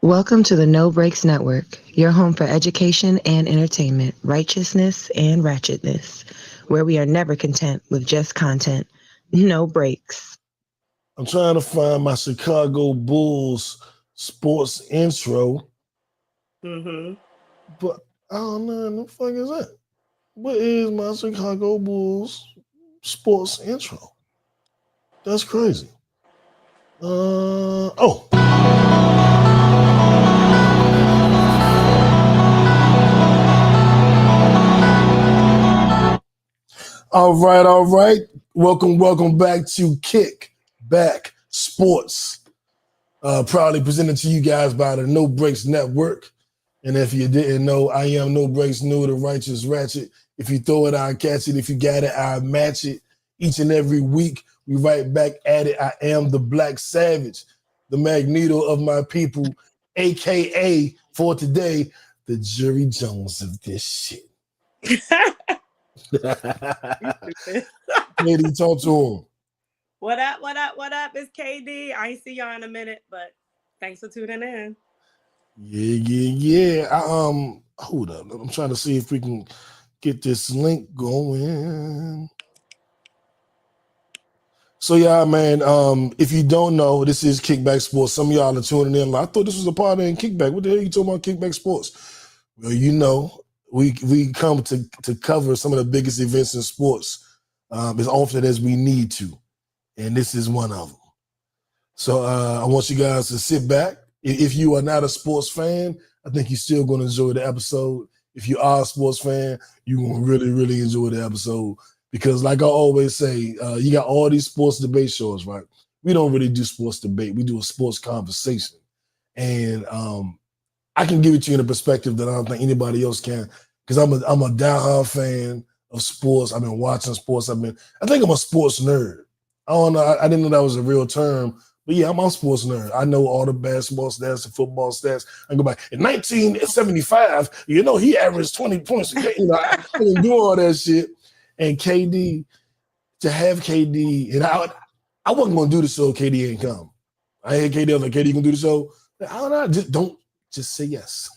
Welcome to the No Breaks Network, your home for education and entertainment, righteousness and ratchetness, where we are never content with just content. No breaks. I'm trying to find my Chicago Bulls sports intro, but I don't know what the fuck is that. What is my Chicago Bulls sports intro? That's crazy. Oh. All right. Welcome back to Kickback Sports. Proudly presented to you guys by the No Breaks Network. And if you didn't know, I am No Breaks New, the righteous ratchet. If you throw it, I'll catch it. If you got it, I'll match it. Each and every week, we right back at it. I am the Black Savage, the Magneto of my people, a.k.a. for today, the Jerry Jones of this shit. Lady, talk to him. What up? It's KD. I ain't see y'all in a minute, but thanks for tuning in. Yeah. Hold up. I'm trying to see if we can get this link going. So yeah, man. If you don't know, this is Kickback Sports. Some of y'all are tuning in. I thought this was a part of Kickback. What the hell are you talking about, Kickback Sports? Well, you know, we come to cover some of the biggest events in sports as often as we need to, and this is one of them. So I want you guys to sit back. If you are not a sports fan, I think you're still going to enjoy the episode. If you are a sports fan, you're going to really, really enjoy the episode because, like I always say, you got all these sports debate shows, right? We don't really do sports debate. We do a sports conversation, and I can give it to you in a perspective that I don't think anybody else can because I'm a diehard fan of sports. I've been watching sports. I think I'm a sports nerd. I don't know. I didn't know that was a real term, but yeah, I'm a sports nerd. I know all the basketball stats and football stats. I go back in 1975. You know, he averaged 20 points. You know, I can do all that shit. And KD, to have KD, and I wasn't going to do the show. KD ain't come. I had KD. I was like, KD, you can do the show? I don't know. Just say yes.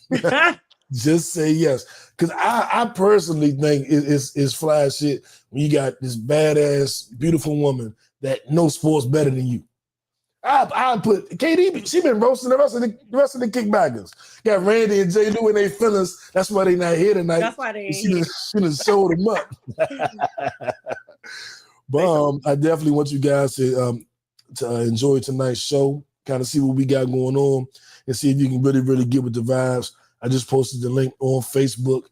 Just say yes. Because I personally think it's fly shit when you got this badass, beautiful woman that knows sports better than you. I put KD, she been roasting the rest of the kickbackers. Got Randy and J. Lou in their feelings. That's why they not here tonight. That's why they ain't here. She done showed them up. But I definitely want you guys to enjoy tonight's show, kind of see what we got going on, and see if you can really, really get with the vibes. I just posted the link on Facebook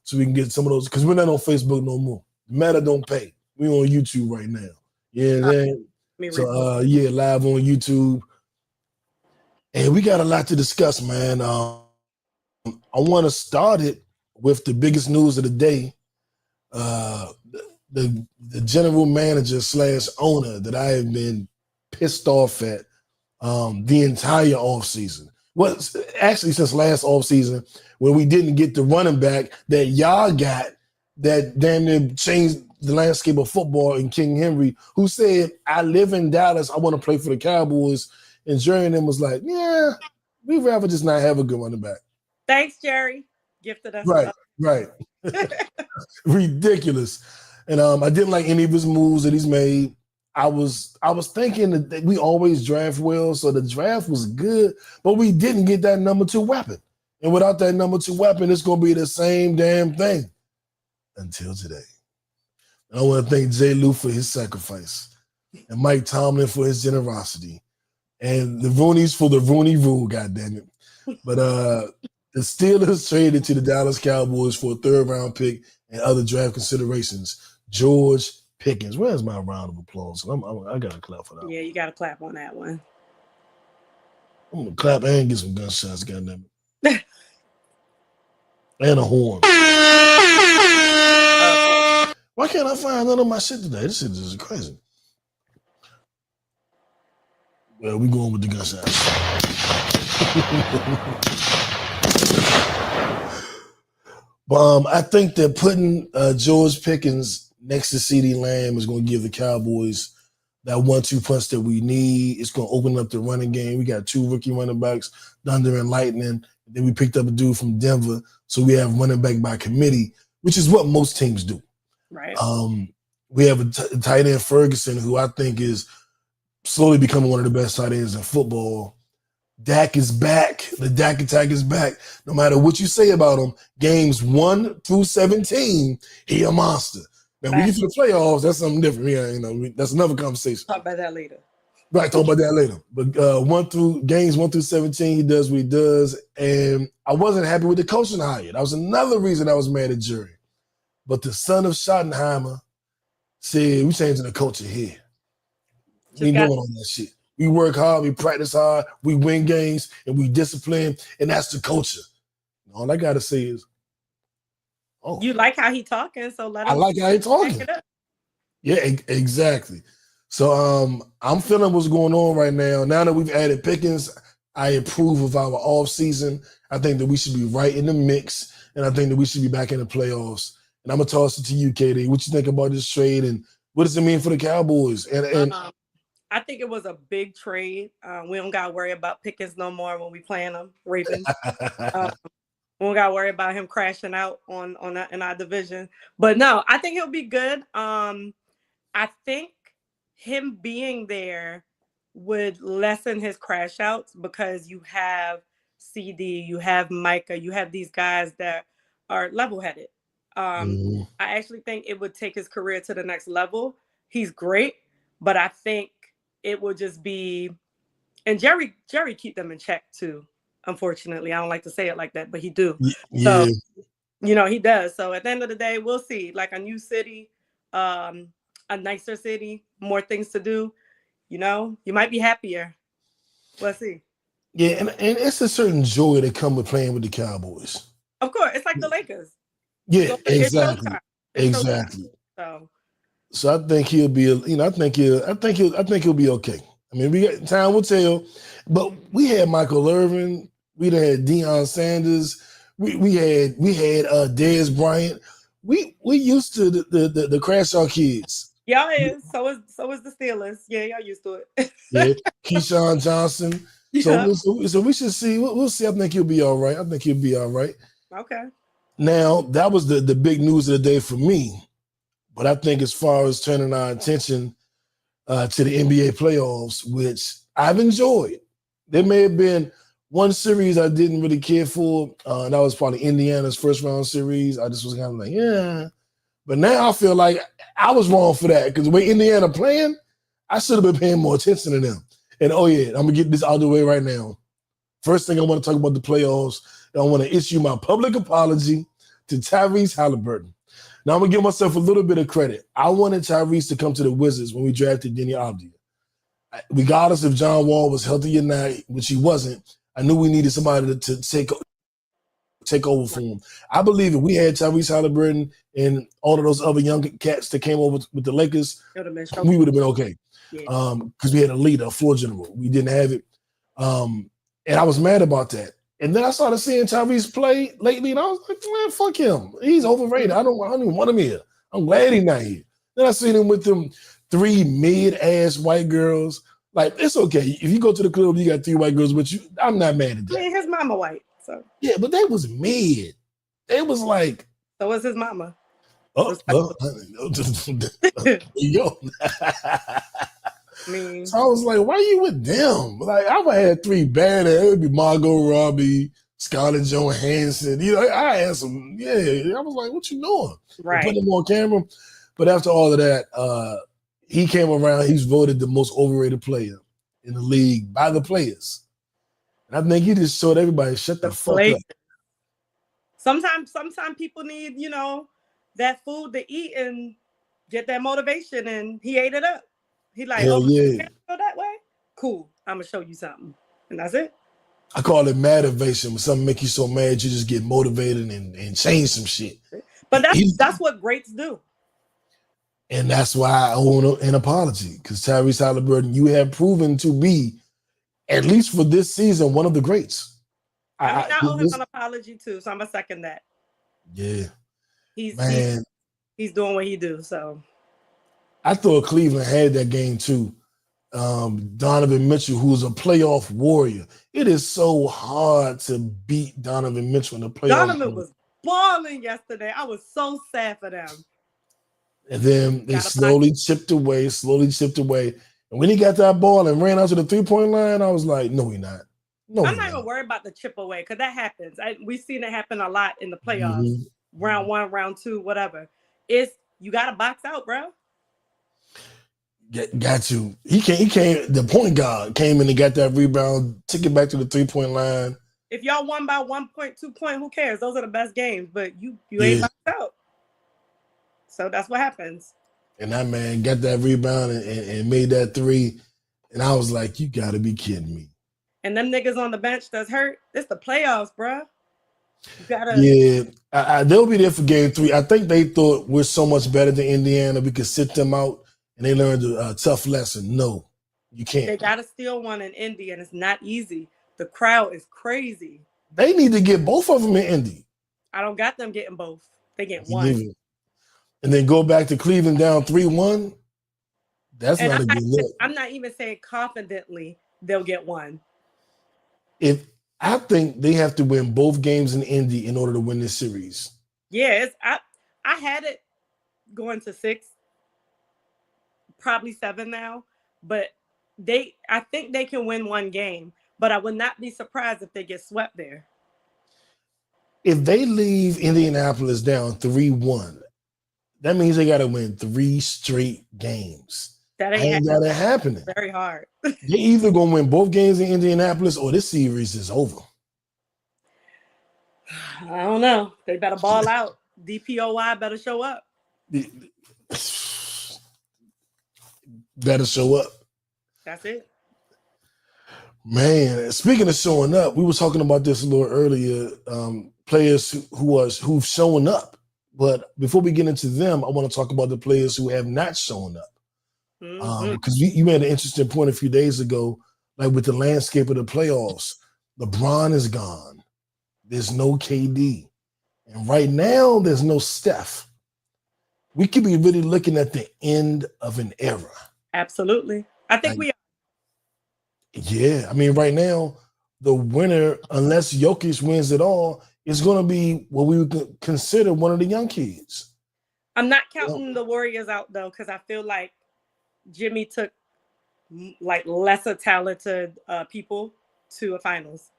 so we can get some of those, because we're not on Facebook no more. Meta don't pay. We're on YouTube right now. Yeah, so yeah, live on YouTube. And we got a lot to discuss, man. I want to start it with the biggest news of the day. The general manager / owner that I have been pissed off at the entire offseason. Well, actually, since last offseason, when we didn't get the running back that y'all got that damn near changed the landscape of football in King Henry, who said, I live in Dallas, I want to play for the Cowboys. And Jerry and them was like, yeah, we'd rather just not have a good running back. Thanks, Jerry. Gifted us. Right. Ridiculous. And I didn't like any of his moves that he's made. I was thinking that we always draft well, so the draft was good, but we didn't get that number 2 weapon. And without that number 2 weapon, it's going to be the same damn thing until today. And I want to thank J. Lou for his sacrifice and Mike Tomlin for his generosity and the Roonies for the Rooney Rule, goddammit. But the Steelers traded to the Dallas Cowboys for a 3rd-round pick and other draft considerations. George Pickens. Where's my round of applause? I got to clap for that. Yeah, you got to clap on that one. I'm going to clap and get some gunshots, goddammit. And a horn. Why can't I find none of my shit today? This shit is crazy. Well, we going with the gunshots. But I think that putting George Pickens next to CeeDee Lamb is going to give the Cowboys that 1-2 punch that we need. It's going to open up the running game. We got 2 rookie running backs, Thunder and Lightning. Then we picked up a dude from Denver. So we have running back by committee, which is what most teams do. Right. We have a tight end, Ferguson, who I think is slowly becoming one of the best tight ends in football. Dak is back. The Dak attack is back. No matter what you say about him, games 1 through 17, he a monster. Now, when you get to the playoffs, that's something different. Yeah, that's another conversation. Talk about that later. Right, talk about that later. But games 1 through 17, he does what he does. And I wasn't happy with the coaching hire. That was another reason I was mad at Jerry. But the son of Schottenheimer said, we changing the culture here. We ain't doing all that shit. We work hard, we practice hard, we win games, and we discipline, and that's the culture. All I gotta say is, you like how he talking, so let him. I like how he talking. Yeah, exactly. So I'm feeling what's going on right now. Now that we've added Pickens, I approve of our offseason. I think that we should be right in the mix, and I think that we should be back in the playoffs. And I'm gonna toss it to you, KD. What you think about this trade, and what does it mean for the Cowboys? And I think it was a big trade. We don't got to worry about Pickens no more when we playing them, Ravens. We don't got to worry about him crashing out in our division. But no, I think he'll be good. I think him being there would lessen his crash outs because you have CD, you have Micah, you have these guys that are level-headed. I actually think it would take his career to the next level. He's great, but I think it will just be, and Jerry keep them in check too. Unfortunately, I don't like to say it like that, but he do. Yeah. So, he does. So at the end of the day, we'll see. Like a new city, a nicer city, more things to do. You might be happier. Let's see. Yeah, and it's a certain joy that comes with playing with the Cowboys. Of course, it's like the Lakers. Yeah, so exactly. Exactly. So I think he'll be, I think he'll be okay. I mean, time will tell. But we had Michael Irvin, we had Deion Sanders, we had Dez Bryant. We used to the Crashaw kids. Y'all is. So is the Steelers. Yeah, y'all used to it. Yeah, Keyshawn Johnson. Yeah. So we should see. We'll see. I think he'll be all right. Okay. Now, that was the big news of the day for me. But I think as far as turning our attention to the NBA playoffs, which I've enjoyed, there may have been one series I didn't really care for. And that was probably Indiana's first round series. I just was kind of like, yeah. But now I feel like I was wrong for that because the way Indiana playing, I should have been paying more attention to them. And I'm going to get this out of the way right now. First thing I want to talk about the playoffs, I want to issue my public apology to Tyrese Halliburton. Now, I'm going to give myself a little bit of credit. I wanted Tyrese to come to the Wizards when we drafted Denny Avdia. Regardless if John Wall was healthy or not, which he wasn't, I knew we needed somebody to take over for him. I believe if we had Tyrese Halliburton and all of those other young cats that came over with the Lakers, we would have been okay. Because we had a leader, a floor general. We didn't have it. And I was mad about that. And then I started seeing Tyrese play lately, and I was like, man, fuck him. He's overrated. I don't even want him here. I'm glad he's not here. Then I seen him with them 3 mid-ass white girls. Like, it's okay. If you go to the club, you got 3 white girls with you. I'm not mad at that. I mean, his mama white, so. Yeah, but they was mid. They was like. So was his mama. There you go. So I was like, why are you with them? Like, I would have had 3 bad. It would be Margot Robbie, Scarlett Johansson. I had some, I was like, what you doing? Right. Put him on camera. But after all of that, he came around. He's voted the most overrated player in the league by the players. And I think he just showed everybody, shut the fuck up. Sometimes people need, that food to eat and get that motivation, and he ate it up. He like, hell yeah. Go that way? Cool. I'm gonna show you something. And that's it. I call it motivation. When something make you so mad, you just get motivated and change some shit. But that's what greats do. And that's why I owe an apology. Because Tyrese Halliburton, you have proven to be, at least for this season, one of the greats. I owe him an apology too, so I'm gonna second that. Yeah. He's doing what he do, so. I thought Cleveland had that game too. Donovan Mitchell, who's a playoff warrior. It is so hard to beat Donovan Mitchell in the playoffs. Donovan was balling yesterday. I was so sad for them. And then they slowly chipped away. And when he got that ball and ran out to the 3-point line, I was like, no, he not. No, I'm not even worried about the chip away because that happens. We've seen it happen a lot in the playoffs. Mm-hmm. Round 1, round 2, whatever. You got to box out, bro. Got to. He came. The point guard came in and got that rebound, took it back to the 3-point line. If y'all won by 1 point, 2 point, who cares? Those are the best games. But you ain't boxed out. So that's what happens. And that man got that rebound and made that 3. And I was like, you got to be kidding me. And them niggas on the bench that's hurt. It's the playoffs, bro. You gotta. Yeah, they'll be there for game 3. I think they thought we're so much better than Indiana. We could sit them out. And they learned a tough lesson. No, you can't. They got to steal one in Indy, and it's not easy. The crowd is crazy. They need to get both of them in Indy. I don't got them getting both. They get one. And then go back to Cleveland down 3-1. That's not a good look. I'm not even saying confidently they'll get one. I think they have to win both games in Indy in order to win this series. Yeah, I had it going to 6. Probably 7 now, but I think they can win one game, but I would not be surprised if they get swept there. If they leave Indianapolis down 3-1, that means they got to win 3 straight games. That ain't gotta happen. Very hard. They either gonna win both games in Indianapolis or this series is over. I don't know. They better ball out. DPOY better show up. Better show up. That's it. Man, speaking of showing up, we were talking about this a little earlier. Players who've shown up. But before we get into them, I want to talk about the players who have not shown up. Because you made an interesting point a few days ago, like with the landscape of the playoffs. LeBron is gone. There's no KD. And right now, there's no Steph. We could be really looking at the end of an era. Absolutely. I think we are. Yeah. I mean, right now, the winner, unless Jokic wins it all, is going to be what we would consider one of the young kids. I'm not counting the Warriors out, though, because I feel like Jimmy took like lesser talented people to a finals.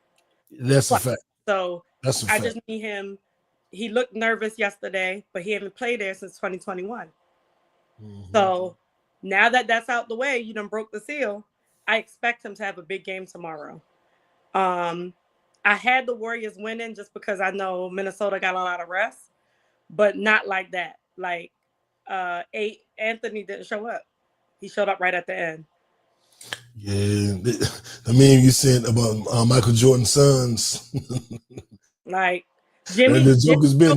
That's a fact. So I just need him. He looked nervous yesterday, but he hasn't played there since 2021. Mm-hmm. So now that that's out the way, you done broke the seal. I expect him to have a big game tomorrow. I had the Warriors winning just because I know Minnesota got a lot of rest, but not like that. Like Anthony didn't show up. He showed up right at the end. Yeah, the meme you sent about Michael Jordan's sons. Like Jimmy, the joke has been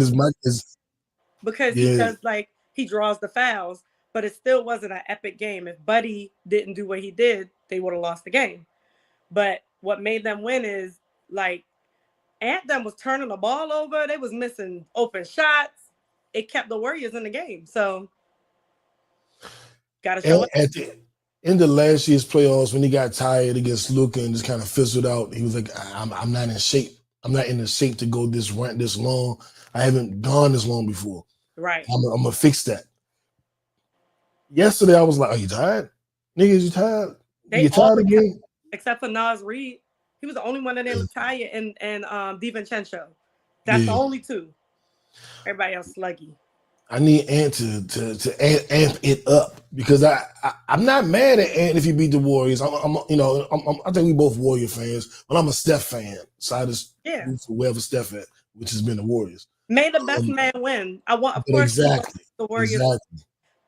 because he does like he draws the fouls, but it still wasn't an epic game. If Buddy didn't do what he did, they would have lost the game. But what made them win is like Anthem was turning the ball over. They was missing open shots. It kept the Warriors in the game. So gotta show at the end of last year's playoffs, when he got tired against Luka and just kind of fizzled out, he was like, I'm not in shape. I'm not in the shape to go this long. I haven't gone this long before. Right. I'm gonna fix that. Yesterday I was like, are you tired? Niggas, you tired? You tired again? Except for Nas Reed. He was the only one that didn't retire and DiVincenzo. That's the only two. Everybody else sluggy. I need Ant to amp it up because I'm not mad at Ant if he beat the Warriors. I think we both Warrior fans, but I'm a Steph fan, so I just root for wherever Steph at, which has been the Warriors. May the best man win. I want, of course, the Warriors,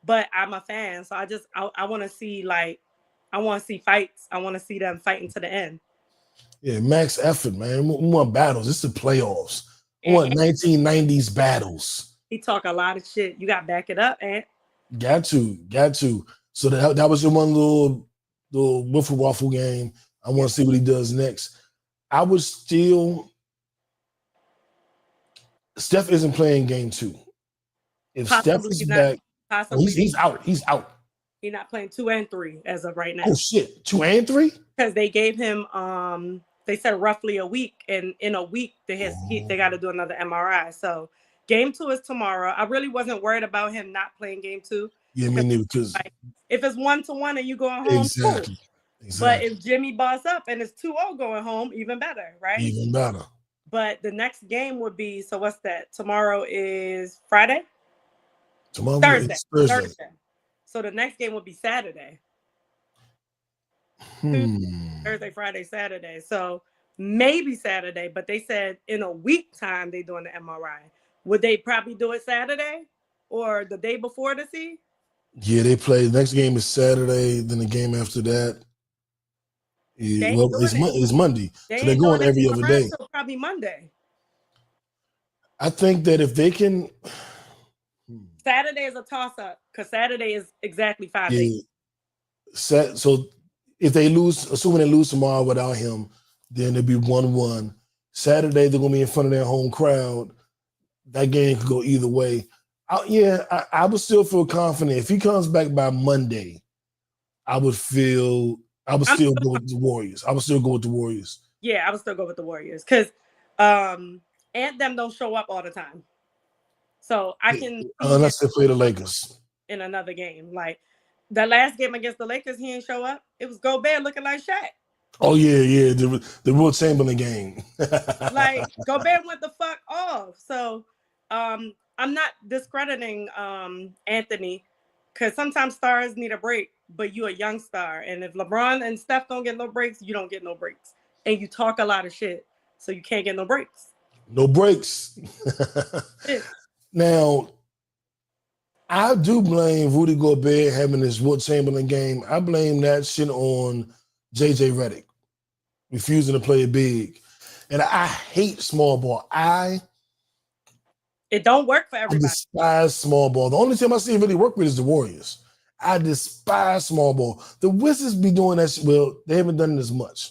but I'm a fan, so I want to see fights. I want to see them fighting to the end. Yeah, max effort, man. We want battles. It's the playoffs. We want 1990s battles. He talk a lot of shit. You got to back it up, Ant. Got to. So that was your one little wiffle waffle game. I want to see what he does next. I was still. Steph isn't playing game 2. If Steph is back, he's out. He's out. He's not playing 2 and 3 as of right now. Oh shit, 2 and 3? Because they gave him they said roughly a week, and in a week they got to do another MRI. So game 2 is tomorrow. I really wasn't worried about him not playing game 2. Yeah, me neither. Because like, if it's 1-1 and you going home, exactly. Cool. But if Jimmy boss up and it's 2-0 going home, even better, right? Even better. But the next game would be, so what's that? Tomorrow is Friday? Tomorrow Thursday. is Thursday. So the next game would be Saturday. Thursday, Friday, Saturday. So maybe Saturday, but they said in a week time they're doing the MRI. Would they probably do it Saturday or the day before to see? Yeah, they play. The next game is Saturday. Then the game after that, it's Monday. So they're going every other day. So probably Monday. I think that if they can. Saturday is a toss-up because Saturday is exactly 5 days. So if they lose, assuming they lose tomorrow without him, then it'll be 1-1. Saturday, they're going to be in front of their home crowd. That game could go either way. I would still feel confident. If he comes back by Monday, I would still go with the Warriors. I would still go with the Warriors. Yeah, I would still go with the Warriors because and them don't show up all the time. So I can unless they play the Lakers in another game. Like the last game against the Lakers, he didn't show up. It was Gobert looking like Shaq. Oh yeah, the Will Chamberlain game. Like Gobert went the fuck off. So I'm not discrediting Anthony because sometimes stars need a break, but you're a young star. And if LeBron and Steph don't get no breaks, you don't get no breaks. And you talk a lot of shit, so you can't get no breaks. No breaks. Now, I do blame Rudy Gobert having this Wilt Chamberlain game. I blame that shit on JJ Redick refusing to play big. And I hate small ball. It don't work for everybody. I despise small ball. The only team I see it really work with is the Warriors. I despise small ball. The Wizards be doing that shit. Well, they haven't done it as much.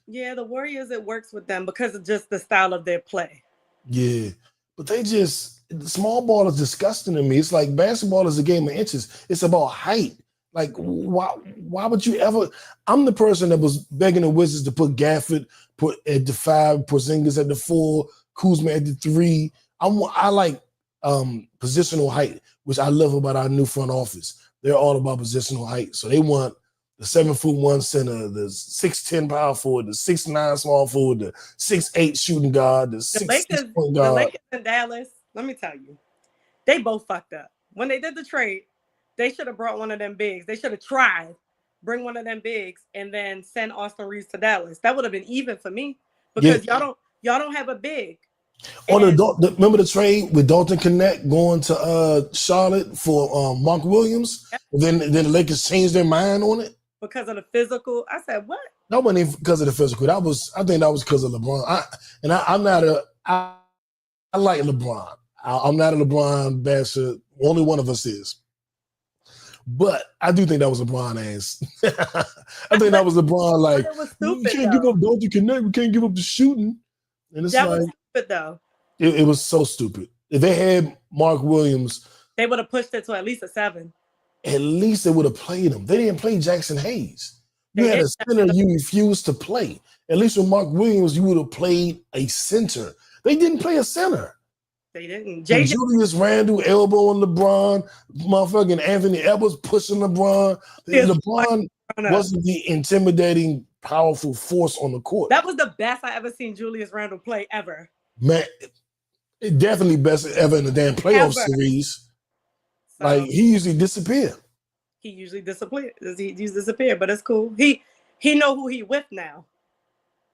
Yeah, the Warriors, it works with them because of just the style of their play. Yeah, but the small ball is disgusting to me. It's like basketball is a game of inches. It's about height. Like, why would you ever? I'm the person that was begging the Wizards to put Gafford at the 5, Porzingis at the 4, Kuzma at the 3. I like positional height, which I love about our new front office. They're all about positional height. So they want the 7'1" center, the 6'10" power forward, the 6'9" small forward, the 6'8" shooting guard, the 6'6" point guard. The Lakers and Dallas, let me tell you, they both fucked up. When they did the trade, they should have brought one of them bigs. They should have tried, bring one of them bigs, and then send Austin Reeves to Dallas. That would have been even for me because y'all don't have a big. Remember the trade with Dalton Connect going to Charlotte for Mark Williams? Then the Lakers changed their mind on it because of the physical. I said, what? That wasn't even because of the physical. I think that was because of LeBron. I like LeBron. I'm not a LeBron basher. Only one of us is. But I do think that was LeBron ass. I think that was LeBron like, stupid, we can't give up Dalton Connect. We can't give up the shooting. And it's that was stupid, though. It was so stupid. If they had Mark Williams, they would have pushed it to at least a 7. At least they would have played him. They didn't play Jackson Hayes. You had a center you refused to play. At least with Mark Williams, you would have played a center. They didn't play a center. They didn't. Julius Randle elbowing LeBron, motherfucking Anthony Edwards pushing LeBron. LeBron wasn't the intimidating, powerful force on the court. That was the best I ever seen Julius Randle play ever. Man, it definitely best ever in the damn playoff series. So, like he usually disappear. He usually disappear, but it's cool. He know who he with now.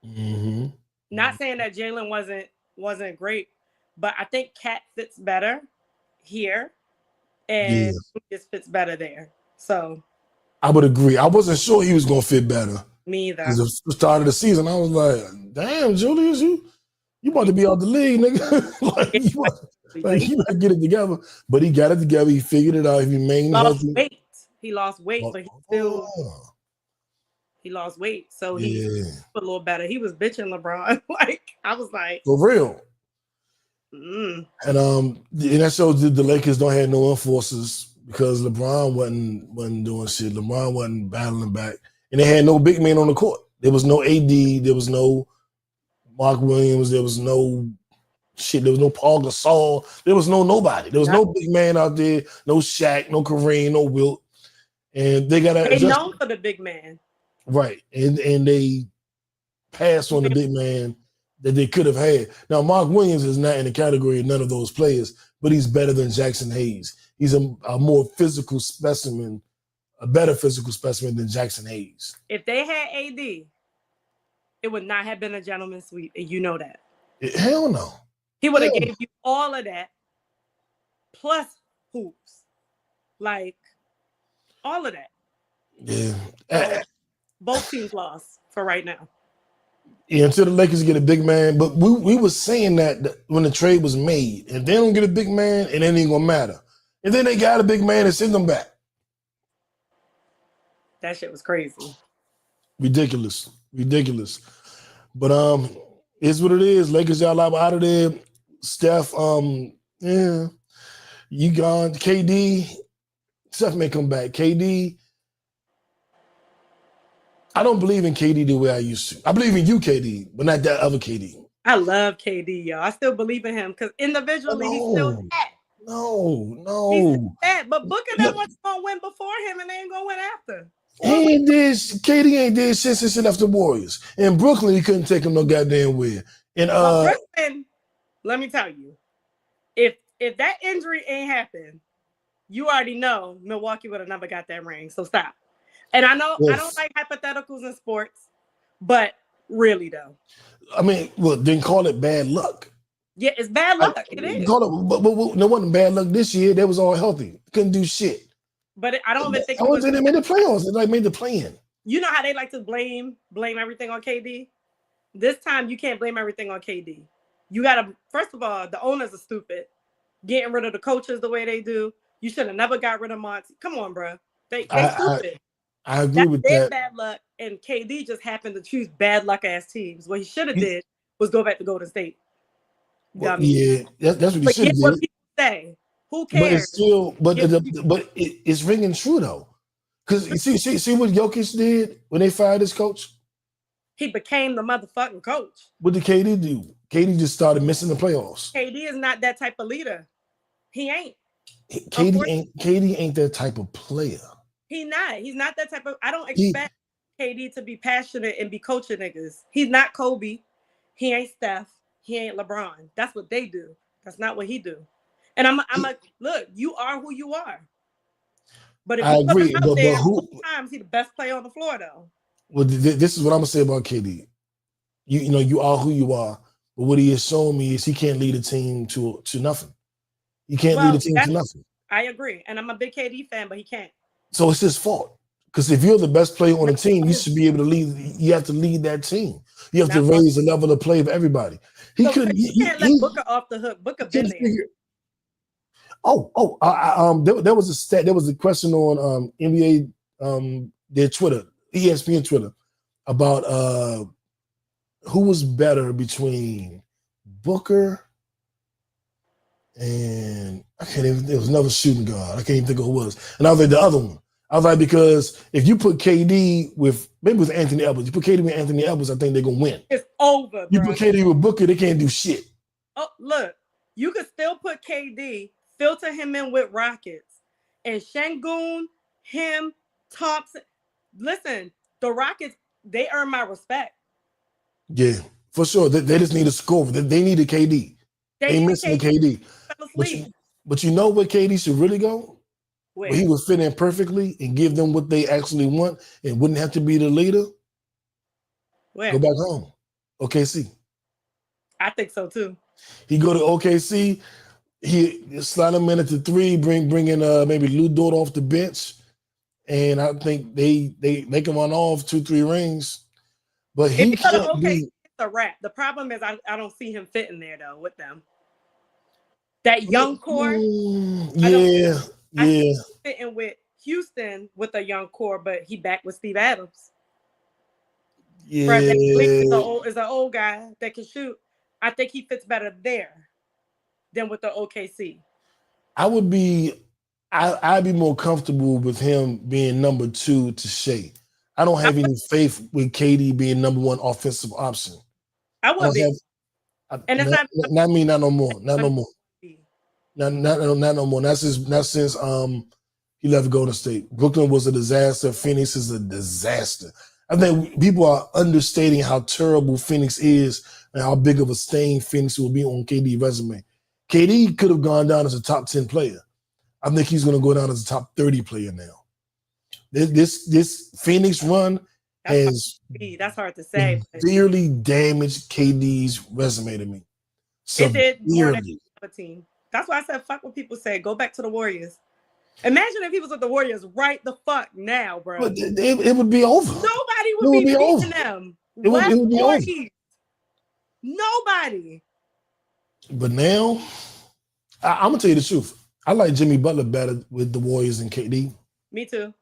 Mm-hmm. Not saying that Jalen wasn't great, but I think Cat fits better here, and just fits better there. So I would agree. I wasn't sure he was gonna fit better. Me either. At the start of the season, I was like, "Damn, Julius, you about to be out the league, nigga. you better get it together." But he got it together. He figured it out. He remained healthy. He lost weight, but he lost weight, so he put a little better. He was bitching LeBron. I was like, for real. Mm. And that shows that the Lakers don't have no enforcers. because LeBron wasn't doing shit. LeBron wasn't battling back, and they had no big man on the court. There was no AD. There was no Mark Williams. There was no shit. There was no Paul Gasol. There was no nobody. There was no big man out there. No Shaq. No Kareem. No Wilt. And they got to They adjust. known for the big man, Right, and they passed on the big man that they could have had. Now, Mark Williams is not in the category of none of those players, but he's better than Jackson Hayes. He's a more physical specimen, a better physical specimen than Jackson Hayes. If they had AD, it would not have been a gentleman's sweep, and you know that. Hell no. He would have gave you all of that, plus hoops, like all of that. Yeah. Both teams lost for right now. Yeah, until the Lakers get a big man. But we were saying that when the trade was made. If they don't get a big man, it ain't gonna matter. And then they got a big man and send them back. That shit was crazy. Ridiculous. But it's what it is. Lakers y'all out of there. Steph, yeah. You gone. KD. Steph may come back. KD. I don't believe in KD the way I used to. I believe in you, KD, but not that other KD. I love KD, y'all. I still believe in him because individually he's still that. No. He's that. But Booker that was gonna win before him and they ain't gonna win after. KD ain't did shit since he left the Warriors. In Brooklyn, he couldn't take him no goddamn where. And Brooklyn, let me tell you, if that injury ain't happened, you already know Milwaukee would have never got that ring. So stop. And I know I don't like hypotheticals in sports, but really though. I mean, well, then call it bad luck. Yeah, it's bad luck. It is. But there wasn't bad luck this year. They was all healthy. Couldn't do shit. But I don't even think they made the playoffs. They made the play-in. You know how they like to blame everything on KD? This time you can't blame everything on KD. You gotta, first of all, the owners are stupid. Getting rid of the coaches the way they do. You should have never got rid of Monty. Come on, bro. They stupid. I agree with that. Bad luck, and KD just happened to choose bad luck ass teams. What he should have did was go back to Golden State. Well, yeah, that's what he should have did. What people say. Who cares? But it's still, it's ringing true though, because you see what Jokic did when they fired his coach. He became the motherfucking coach. What did KD do? KD just started missing the playoffs. KD is not that type of leader. He ain't. KD ain't that type of player. He's not that type of. I don't expect KD to be passionate and be coaching niggas. He's not Kobe. He ain't Steph. He ain't LeBron. That's what they do. That's not what he do. And I'm like, look, you are who you are. But if you put him out there, sometimes he's the best player on the floor, though. Well, this is what I'm gonna say about KD. You know, you are who you are. But what he has shown me is he can't lead a team to nothing. He can't lead a team to nothing. I agree, and I'm a big KD fan, but he can't. So it's his fault. Because if you're the best player on the team, you should be able to lead. You have to lead that team. You have to raise the level of play of everybody. He couldn't. You can't let Booker off the hook. Booker been there. There was a stat. There was a question on NBA their Twitter, ESPN Twitter, about who was better between Booker and I can't even. There was another shooting guard. I can't even think of who it was. And I was like the other one. I was like, because if you put KD with Anthony Edwards, you put KD with Anthony Edwards, I think they're gonna win. It's over. You put KD with Booker, they can't do shit. Oh, look, you could still put KD, filter him in with Rockets, and Şengün, him, Thompson. Listen, the Rockets, they earn my respect. Yeah, for sure. They just need a score. They need a KD. They missing a KD. But you know where KD should really go? Where he would fit in perfectly and give them what they actually want and wouldn't have to be the leader. Where? Go back home. OKC. I think so too. He go to OKC. He slide him in at the three, bring in maybe Lou Dort off the bench, and I think they make him on off 2-3 rings. But he can't be. It's a wrap. The problem is I don't see him fitting there though with them. That young core. Yeah. Fitting with Houston with a young core, but he back with Steve Adams. Yeah, Fred is an old guy that can shoot. I think he fits better there than with the OKC. I I'd be more comfortable with him being number 2 to Shea. I don't have any faith with KD being number 1 offensive option. I I would don't be. have. And it's Not me. Not no more. Not no more. be. Not no more. Not since he left Golden State. Brooklyn was a disaster. Phoenix is a disaster. I think people are understating how terrible Phoenix is and how big of a stain Phoenix will be on KD's resume. KD could have gone down as a top 10 player. I think he's going to go down as a top 30 player now. This Phoenix run has that's hard to say. severely damaged KD's resume to me. It did more than Severely. a team. That's why I said fuck what people say. Go back to the Warriors. Imagine if he was with the Warriors right the fuck now, bro. But it would be over. Nobody would be beating them. It would be over. Nobody. But now, I'm gonna tell you the truth. I like Jimmy Butler better with the Warriors than KD. Me too.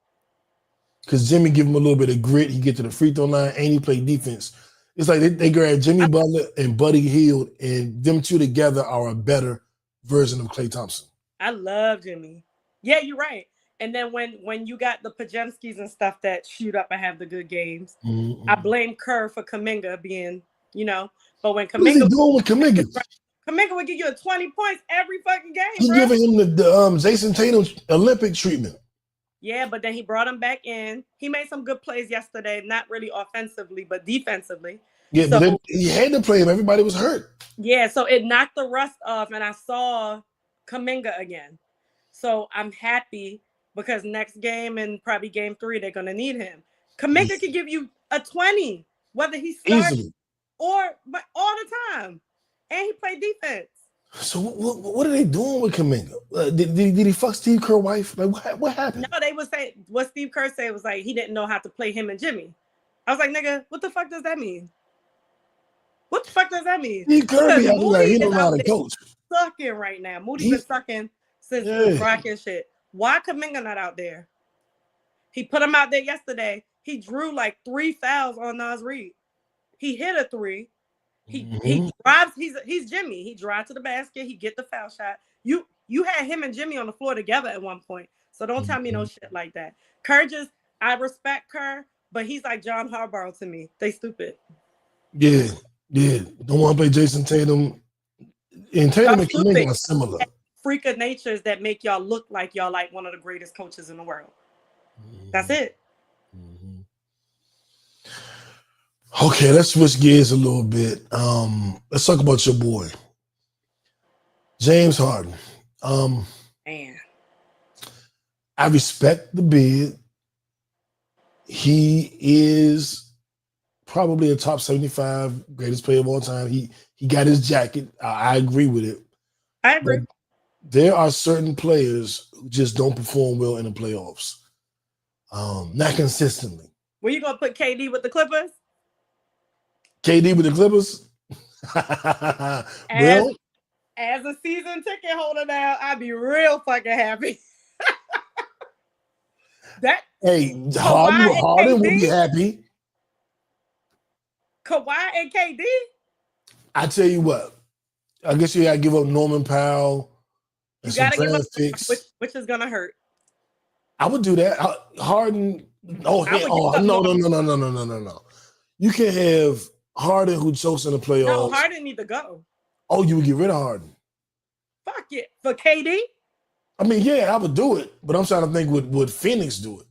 Because Jimmy give him a little bit of grit. He get to the free throw line and he play defense. It's like they grab Jimmy Butler and Buddy Hield, and them two together are a better version of Klay Thompson. I love Jimmy. Yeah, you're right. And then when you got the Pajemskis and stuff that shoot up and have the good games, I blame Kerr for Kuminga being, but when Kuminga, what is he doing with Kuminga? Kuminga would give you 20 points every fucking game. He's giving him the Jason Tatum Olympic treatment. Yeah, but then he brought him back in. He made some good plays yesterday, not really offensively, but defensively. Yeah, so, but he had to play him. Everybody was hurt. Yeah, so it knocked the rust off, and I saw Kuminga again. So I'm happy because next game and probably game 3, they're going to need him. Kuminga could give you a 20, whether he starts but all the time. And he played defense. So what are they doing with Kuminga? Did he fuck Steve Kerr's wife? Like what happened? No, they would say what Steve Kerr said was like he didn't know how to play him and Jimmy. I was like, nigga, what the fuck does that mean? What the fuck does that mean? Steve Kerr be acting like he don't know how to coach. Sucking right now. Moody's been sucking since the Rocket shit. Why Kuminga not out there? He put him out there yesterday. He drew like 3 fouls on Naz Reid. He hit a 3. He drives. He's Jimmy. He drives to the basket. He get the foul shot. You had him and Jimmy on the floor together at one point. So don't tell me no shit like that. Kerr I respect Kerr, but he's like John Harbaugh to me. They stupid. Yeah. Don't want to play Jason Tatum. And Tatum and Kuminga are similar. Freak of natures that make y'all look like y'all like one of the greatest coaches in the world. That's it. Okay, let's switch gears a little bit. Let's talk about your boy, James Harden. Man. I respect the bid. He is probably a top 75 greatest player of all time. He got his jacket. I agree with it. I agree. But there are certain players who just don't perform well in the playoffs. Not consistently. Were you gonna put KD with the Clippers? KD with the Clippers? As a season ticket holder now, I'd be real fucking happy. Harden would be happy. Kawhi and KD? I tell you what, I guess you gotta give up Norman Powell. You gotta give up which is gonna hurt. I would do that. Harden. No. You can't have Harden who chokes in the playoffs. No, Harden need to go. Oh, you would get rid of Harden? Fuck it. For KD? I mean, yeah, I would do it, but I'm trying to think would Phoenix do it?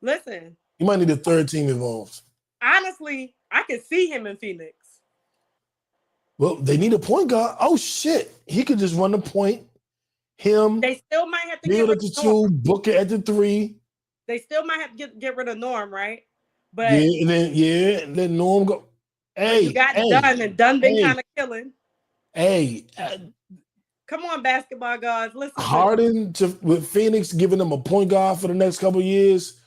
Listen. You might need a third team involved. Honestly, I could see him in Phoenix. Well, they need a point guard. Oh shit. He could just run the point. They still might have to get rid of the 2, Booker at the 3. They still might have to get rid of Norm, right? But let Norm go. Hey, you got Dunn, and Dunn been kind of killing. Come on, basketball guys, listen. Harden with Phoenix giving them a point guard for the next couple of years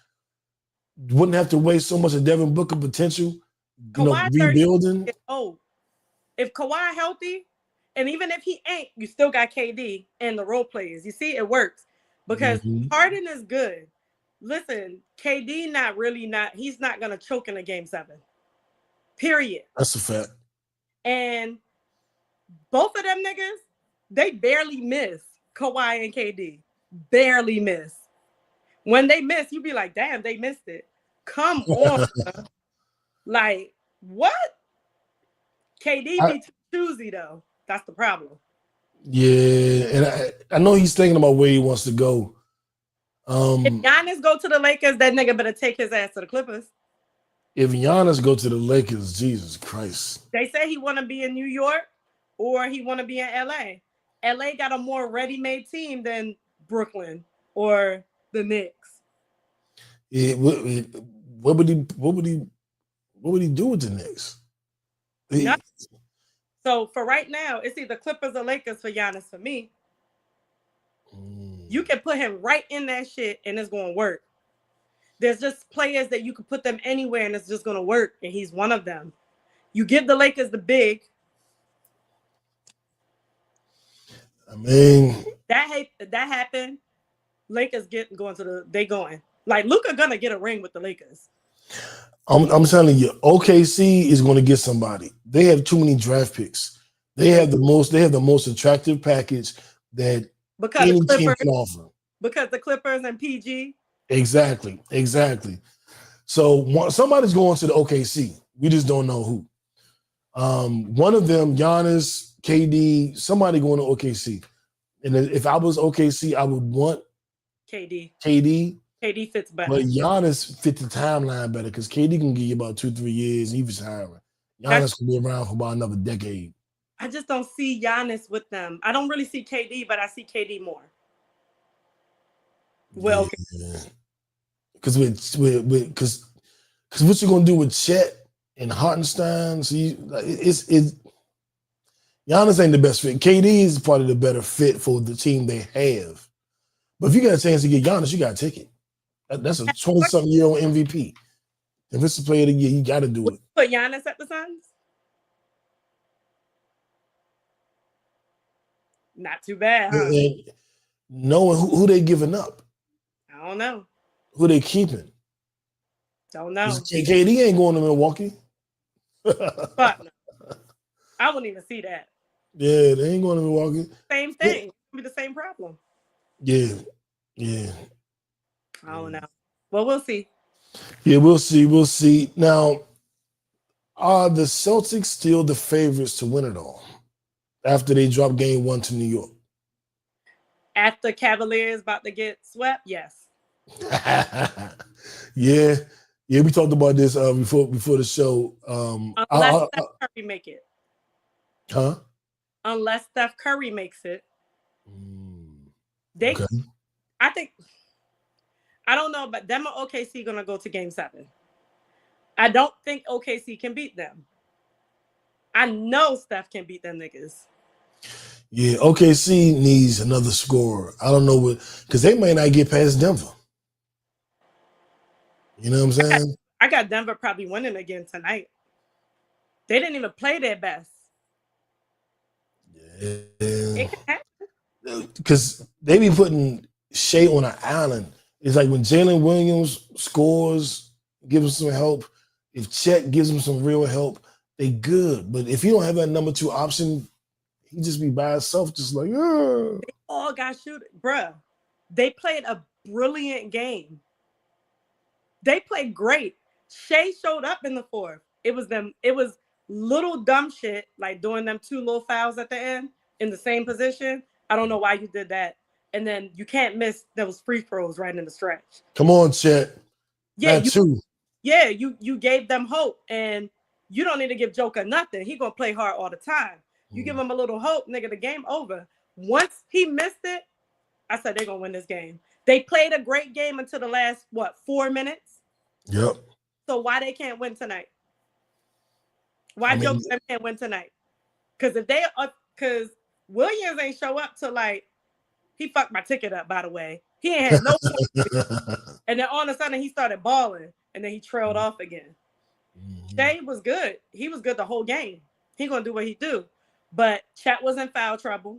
wouldn't have to waste so much of Devin Booker potential. Rebuilding. If Kawhi healthy, and even if he ain't, you still got KD and the role players. You see, it works because Harden is good. Listen, KD he's not gonna choke in a game 7. Period. That's a fact. And both of them niggas, they barely miss Kawhi and KD. barely miss. When they miss, you be like, damn, they missed it. Come on. Like, what? KD be too choosy, though. That's the problem. Yeah, and I know he's thinking about where he wants to go. If Giannis go to the Lakers, that nigga better take his ass to the Clippers. If Giannis go to the Lakers, Jesus Christ. They say he want to be in New York or he want to be in LA. LA got a more ready-made team than Brooklyn or the Knicks. Yeah, what would he do with the Knicks? So for right now, it's either Clippers or Lakers for Giannis for me. You can put him right in that shit and it's going to work. There's just players that you can put them anywhere and it's just going to work. And he's one of them. You give the Lakers the big. I mean, that happened. Lakers they going. Like Luka gonna get a ring with the Lakers. I'm telling you, OKC is going to get somebody. They have too many draft picks. They have the most attractive package that any team can offer. Because the Clippers and PG. Exactly. So somebody's going to the OKC. We just don't know who. One of them, Giannis, KD, somebody going to OKC. And if I was OKC, I would want KD. KD fits better. But Giannis fit the timeline better because KD can give you about 2-3 years. He was hiring. Giannis can be around for about another decade. I just don't see Giannis with them. I don't really see KD, but I see KD more. Well, because what you gonna do with Chet and Hartenstein? So it's Giannis ain't the best fit. KD is probably the better fit for the team they have. But if you got a chance to get Giannis, you got to take it. That's a 20-something-year-old MVP. If it's the player of the year, you got to do it. Put Giannis at the Suns? Not too bad, huh? And knowing who they giving up. I don't know. Who they keeping? Don't know. KD ain't going to Milwaukee. Fuck no. I wouldn't even see that. Yeah, they ain't going to Milwaukee. Same thing. It'll be the same problem. Yeah. I don't know. Well, we'll see. Yeah, we'll see. Now, are the Celtics still the favorites to win it all after they drop game 1 to New York? After Cavaliers about to get swept, yes. Yeah, we talked about this before the show. Unless Steph Curry make it. Huh? Unless Steph Curry makes it. Okay. I don't know, but them or OKC gonna go to game 7. I don't think OKC can beat them. I know Steph can beat them niggas. Yeah, OKC needs another scorer. I don't know what, because they may not get past Denver. You know what I'm saying? I got Denver probably winning again tonight. They didn't even play their best. Yeah. Because they be putting Shea on an island. It's like when Jalen Williams scores, gives him some help. If Chet gives him some real help, they good. But if you don't have that number 2 option, he just be by himself, just like, yeah. They all got shooters. Bruh, they played a brilliant game. They played great. Shea showed up in the 4th. It was little dumb shit, like doing them 2 little fouls at the end in the same position. I don't know why you did that. And then you can't miss those free throws right in the stretch. Come on, Chet. Yeah, you gave them hope. And you don't need to give Joker nothing. He gonna play hard all the time. You give him a little hope, nigga, the game over. Once he missed it, I said they're gonna win this game. They played a great game until the last, 4 minutes? Yep. So why they can't win tonight? Why Joker can't win tonight? Because Williams ain't show up till he fucked my ticket up, by the way. He ain't had no points. And then all of a sudden he started balling and then he trailed off again. Shea was good. He was good the whole game. He gonna do what he do. But Chet was in foul trouble.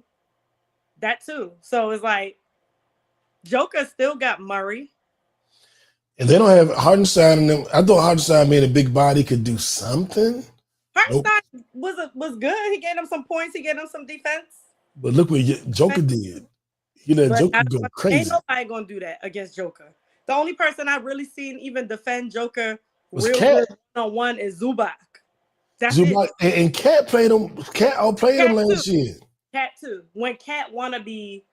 That too. So it's like Joker still got Murray. And they don't have Hardenstein in them. I thought Hardenstein made a big body could do something. Hardenstein was good. He gave them some points. He gave them some defense. But look what Joker did. You let But Joker go ain't crazy. nobody gonna do that against Joker. The only person I've really seen even defend Joker Was real Cat. good one-on-one is Zubac. That's Zubac it. and Cat played him. Cat outplayed him Cat too. last year. Cat too. When Cat wanna be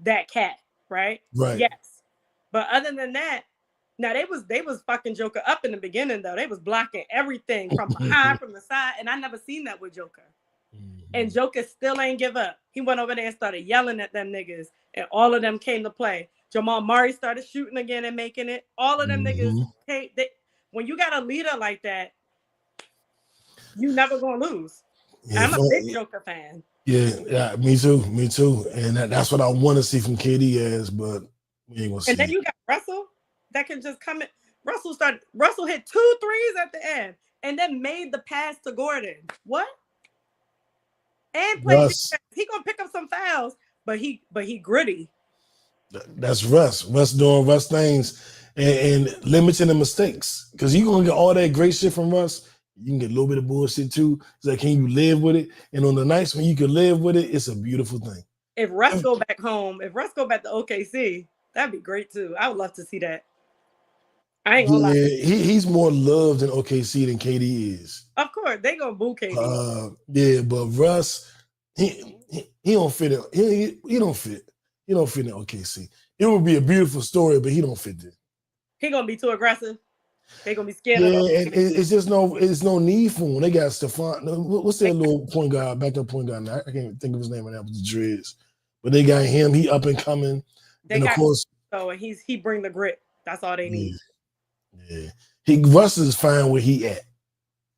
that cat, right? Right. Yes. But other than that, now they was fucking Joker up in the beginning though. They was blocking everything from behind, from the side, and I never seen that with Joker. And Joker still ain't give up. He went over there and started yelling at them niggas, and all of them came to play. Jamal Murray started shooting again and making it. All of them niggas came. When you got a leader like that, you never gonna lose. Yeah, I'm a big Joker fan. Yeah, me too. And that's what I want to see from KD as, but we ain't gonna see. And then you got Russell that can just come in. Russell hit 2 threes at the end, and then made the pass to Gordon. What? And play defense. He gonna pick up some fouls, but he gritty. That's Russ. Russ doing Russ things and limiting the mistakes. Because you're gonna get all that great shit from Russ. You can get a little bit of bullshit too. It's like, can you live with it? And on the nights when you can live with it, it's a beautiful thing. If Russ go back home, if Russ go back to OKC, that'd be great too. I would love to see that. I ain't gonna lie. He's more loved in OKC than KD is. Of course, they gonna boo KD. Yeah, but Russ, he don't fit it. He don't fit. He don't fit in OKC. It would be a beautiful story, but he don't fit there. He gonna be too aggressive. They gonna be scared of him. And it's just no need for him. They got Stephon. What's that little point guard, backup point guard? Now? I can't think of his name right now with the dreads. But they got him. He up and coming. They got, of course, and he bring the grit. That's all they need. Yeah. Russ is fine where he at.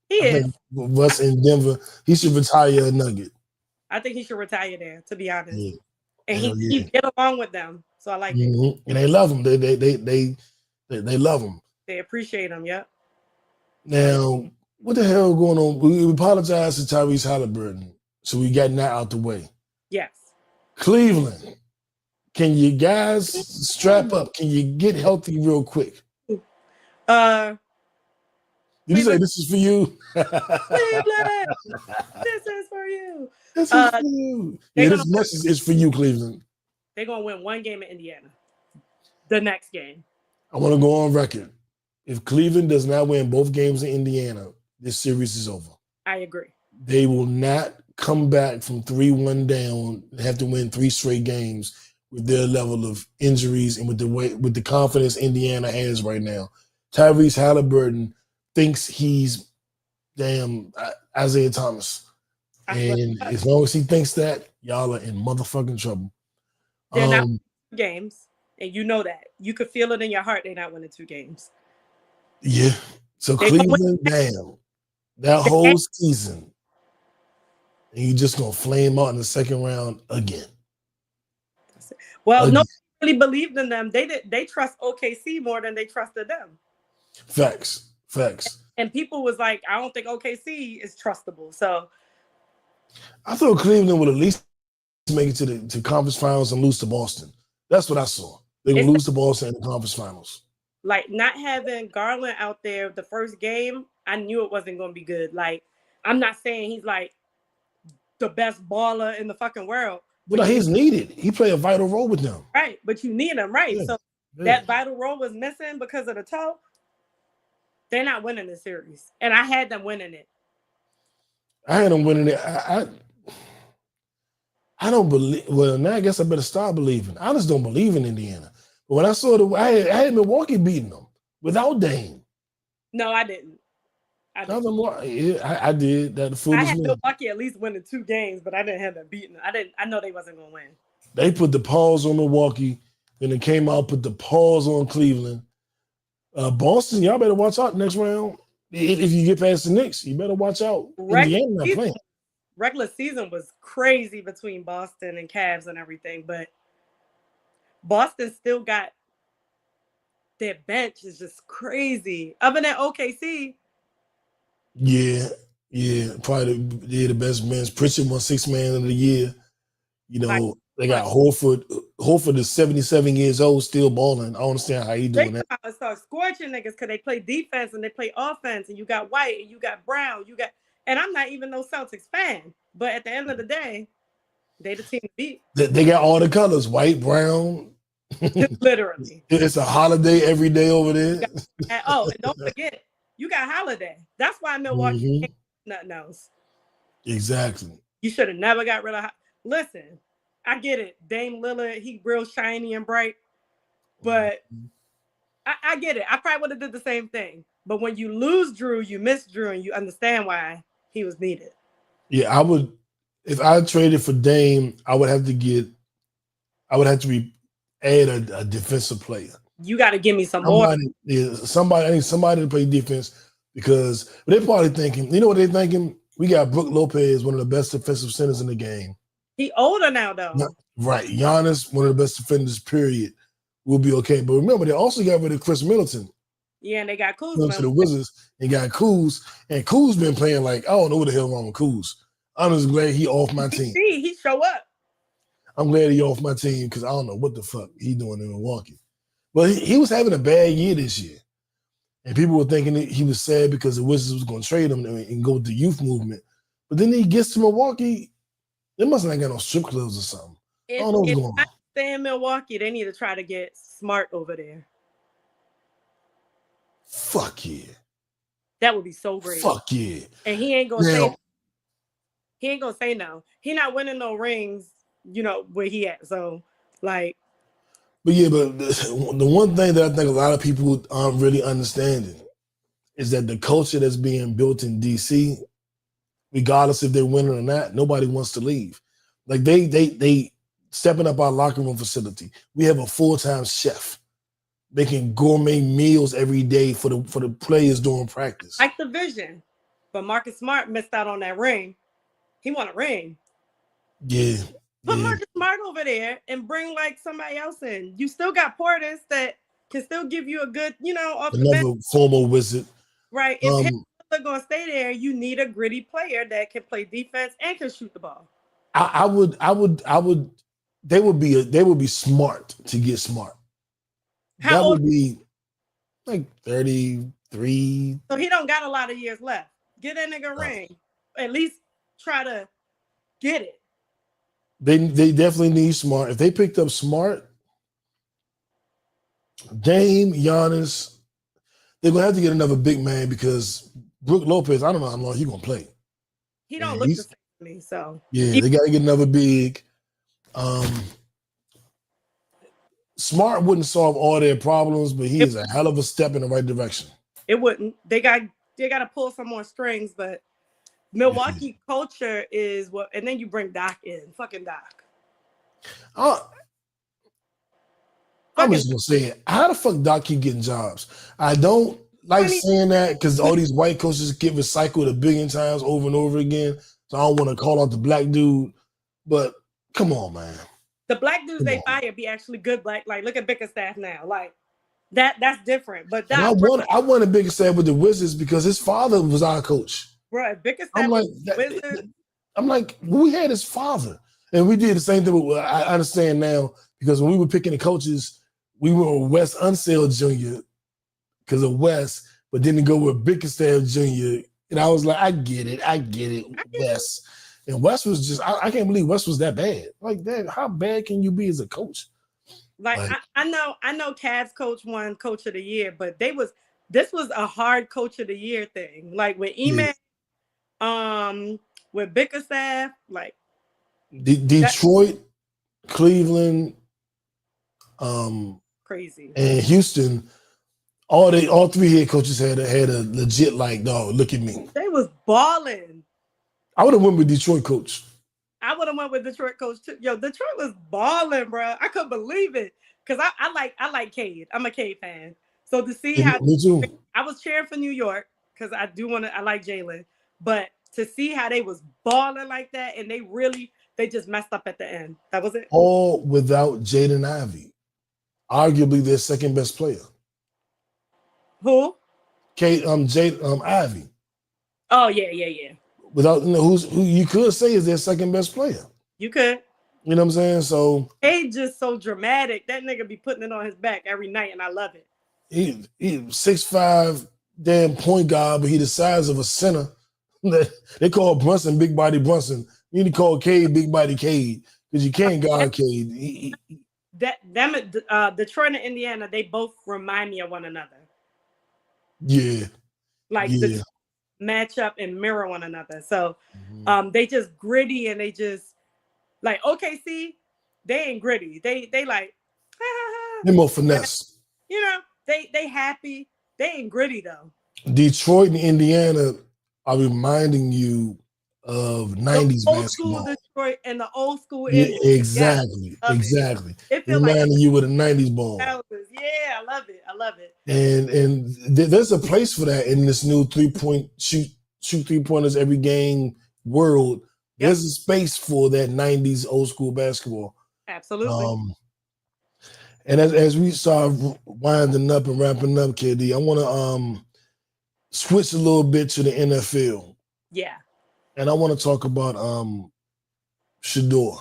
He is. Russ in Denver. He should retire a Nugget. I think he should retire there, to be honest. Yeah. And he get along with them. So I like it. And they love him. They love him. They appreciate him, yeah. Now, what the hell going on? We apologize to Tyrese Halliburton. So we got that out the way. Yes. Cleveland. Can you guys strap up? Can you get healthy real quick? Did you say this is for you? Cleveland, this is for you. This is for you. Yeah, this message is for you, Cleveland. They're gonna win one game in Indiana. The next game. I want to go on record. If Cleveland does not win both games in Indiana, this series is over. I agree. They will not come back from 3-1 down and have to win 3 straight games with their level of injuries and with the confidence Indiana has right now. Tyrese Halliburton thinks he's damn Isaiah Thomas. And as long as he thinks that, y'all are in motherfucking trouble. They're not winning 2 games, and you know that. You could feel it in your heart they're not winning 2 games. Yeah. So Cleveland, damn, that whole season, and you just going to flame out in the second round again. Well, nobody really believed in them. They trust OKC more than they trusted them. Facts. And people was like, I don't think OKC is trustable. So I thought Cleveland would at least make it to conference finals and lose to Boston. That's what I saw. They would lose to Boston in the conference finals. Like, not having Garland out there the first game, I knew it wasn't going to be good. Like, I'm not saying he's like the best baller in the fucking world. But he's needed. He played a vital role with them. Right, but you need him, right? Yeah. So that vital role was missing because of the toe. They're not winning the series. And I had them winning it. I had them winning it. I don't believe. Well, now I guess I better start believing. I just don't believe in Indiana. But when I saw I had Milwaukee beating them without Dame. No, I didn't. I did. That foolish. I had Milwaukee at least winning 2 games, but I didn't have them beating them. I know they wasn't going to win. They put the pause on Milwaukee, then they came out, put the pause on Cleveland. Boston, y'all better watch out next round. If you get past the Knicks, you better watch out. Indiana not playing. Regular season was crazy between Boston and Cavs and everything, but Boston still got their bench is just crazy. Other than OKC. Yeah, probably the best bench. Pritchard won 6th man of the year. You know, they got Horford. Horford is 77 years old, still balling. I don't understand how he doing that. They start scorching niggas because they play defense and they play offense, and you got White and you got Brown, and I'm not even no Celtics fan. But at the end of the day, They the team to beat. They got all the colors, white, brown. Literally. It's a holiday every day over there. And don't forget, you got Holiday. That's why Milwaukee ain't nothing else. Exactly. You should have never got rid of. Listen, I get it. Dame Lillard, he real shiny and bright, but I get it. I probably would have did the same thing. But when you lose Drew, you miss Drew, and you understand why he was needed. Yeah, I would. If I traded for Dame, I would have to add a defensive player. You got to give me some more. I need somebody to play defense because they're probably thinking, you know what they're thinking? We got Brook Lopez, one of the best defensive centers in the game. He older now, though. Right. Giannis, one of the best defenders, period. Will be okay. But remember, they also got rid of Chris Middleton. Yeah, and they got Kuz. To the Wizards and got Kuz. And Kuz been playing like, I don't know what the hell wrong with Kuz. I'm just glad he off my team. He show up. I'm glad he off my team because I don't know what the fuck he doing in Milwaukee. But he was having a bad year this year. And people were thinking that he was sad because the Wizards was going to trade him and go with the youth movement. But then he gets to Milwaukee, they must not got no strip clubs or something. I don't know what's going on. Stay in Milwaukee, they need to try to get Smart over there. Fuck yeah. That would be so great. Fuck yeah. And he ain't gonna say no. He not winning no rings, where he at. So like. But yeah, but the one thing that I think a lot of people aren't really understanding is that the culture that's being built in DC, regardless if they're winning or not, nobody wants to leave. Like they stepping up our locker room facility. We have a full-time chef making gourmet meals every day for the players during practice. Like the vision. But Marcus Smart missed out on that ring. He won a ring. Yeah. Put Marcus Smart over there and bring like somebody else in. You still got Portis that can still give you a good, off the bench. Another former Wizard. Right. If they're going to stay there, you need a gritty player that can play defense and can shoot the ball. They would be smart to get Smart. That would be like 33. So he don't got a lot of years left. Get that nigga a ring. At least try to get it. They definitely need Smart. If they picked up Smart, Dame, Giannis, they're gonna have to get another big man because Brook Lopez, I don't know how long he's gonna play. He don't look the same to me. So yeah, they gotta get another big. Smart wouldn't solve all their problems, but he is a hell of a step in the right direction. It wouldn't. They got to pull some more strings, but Milwaukee culture is what, and then you bring Doc in, fucking Doc. I'm just gonna say it. How the fuck Doc keep getting jobs? I don't like saying that because all these white coaches get recycled a billion times over and over again. So I don't want to call out the black dude, but come on, man. The black dudes they fire be actually good black. Like, look at Bickerstaff now. Like, that's different. But I want a Bickerstaff with the Wizards because his father was our coach. Bro, Bickerstaff I'm like, we had his father. And we did the same thing. I understand now because when we were picking the coaches, we were with Wes Unseld Jr. because of Wes, but didn't go with Bickerstaff Jr. And I was like, I get it, Wes. And Wes was just, I can't believe Wes was that bad. Like that, how bad can you be as a coach? Like I know Cavs coach won Coach of the Year, but this was a hard Coach of the Year thing. Like with Ime, with Bickerstaff, like Detroit, Cleveland, crazy, and Houston. All three head coaches had a legit like, no, look at me. They was balling. I would have went with Detroit coach. I would have went with Detroit coach too. Yo, Detroit was balling, bro. I couldn't believe it because I like Cade. I'm a Cade fan. So to see how me too. I was cheering for New York because I like Jalen, but to see how they was balling like that and they just messed up at the end. That was it. All without Jaden Ivey, arguably their second best player. Who? Ivey. Oh yeah. Without who you could say is their second best player. You could. You know what I'm saying? So Cade just so dramatic. That nigga be putting it on his back every night, and I love it. He 6'5", damn point guard, but he the size of a center. They call Brunson Big Body Brunson. You need to call Cade Big Body Cade because you can't guard Cade. Detroit and Indiana, they both remind me of one another. Yeah. Like the match up and mirror one another. So they just gritty and they just like OKC, they ain't gritty. They like they're more finesse. You know, they happy. They ain't gritty though. Detroit and Indiana are reminding you of 90s old basketball. School Detroit and the old school Indiana. Exactly. Exactly. It feels reminding like you with a 90s ball. Yeah, I love it. I love it. And there's a place for that in this new 3-point shoot 3-pointers every game world. There's a space for that 90s old school basketball. Absolutely. And as we start winding up and wrapping up, KD, I want to switch a little bit to the NFL. Yeah. And I want to talk about Sheduer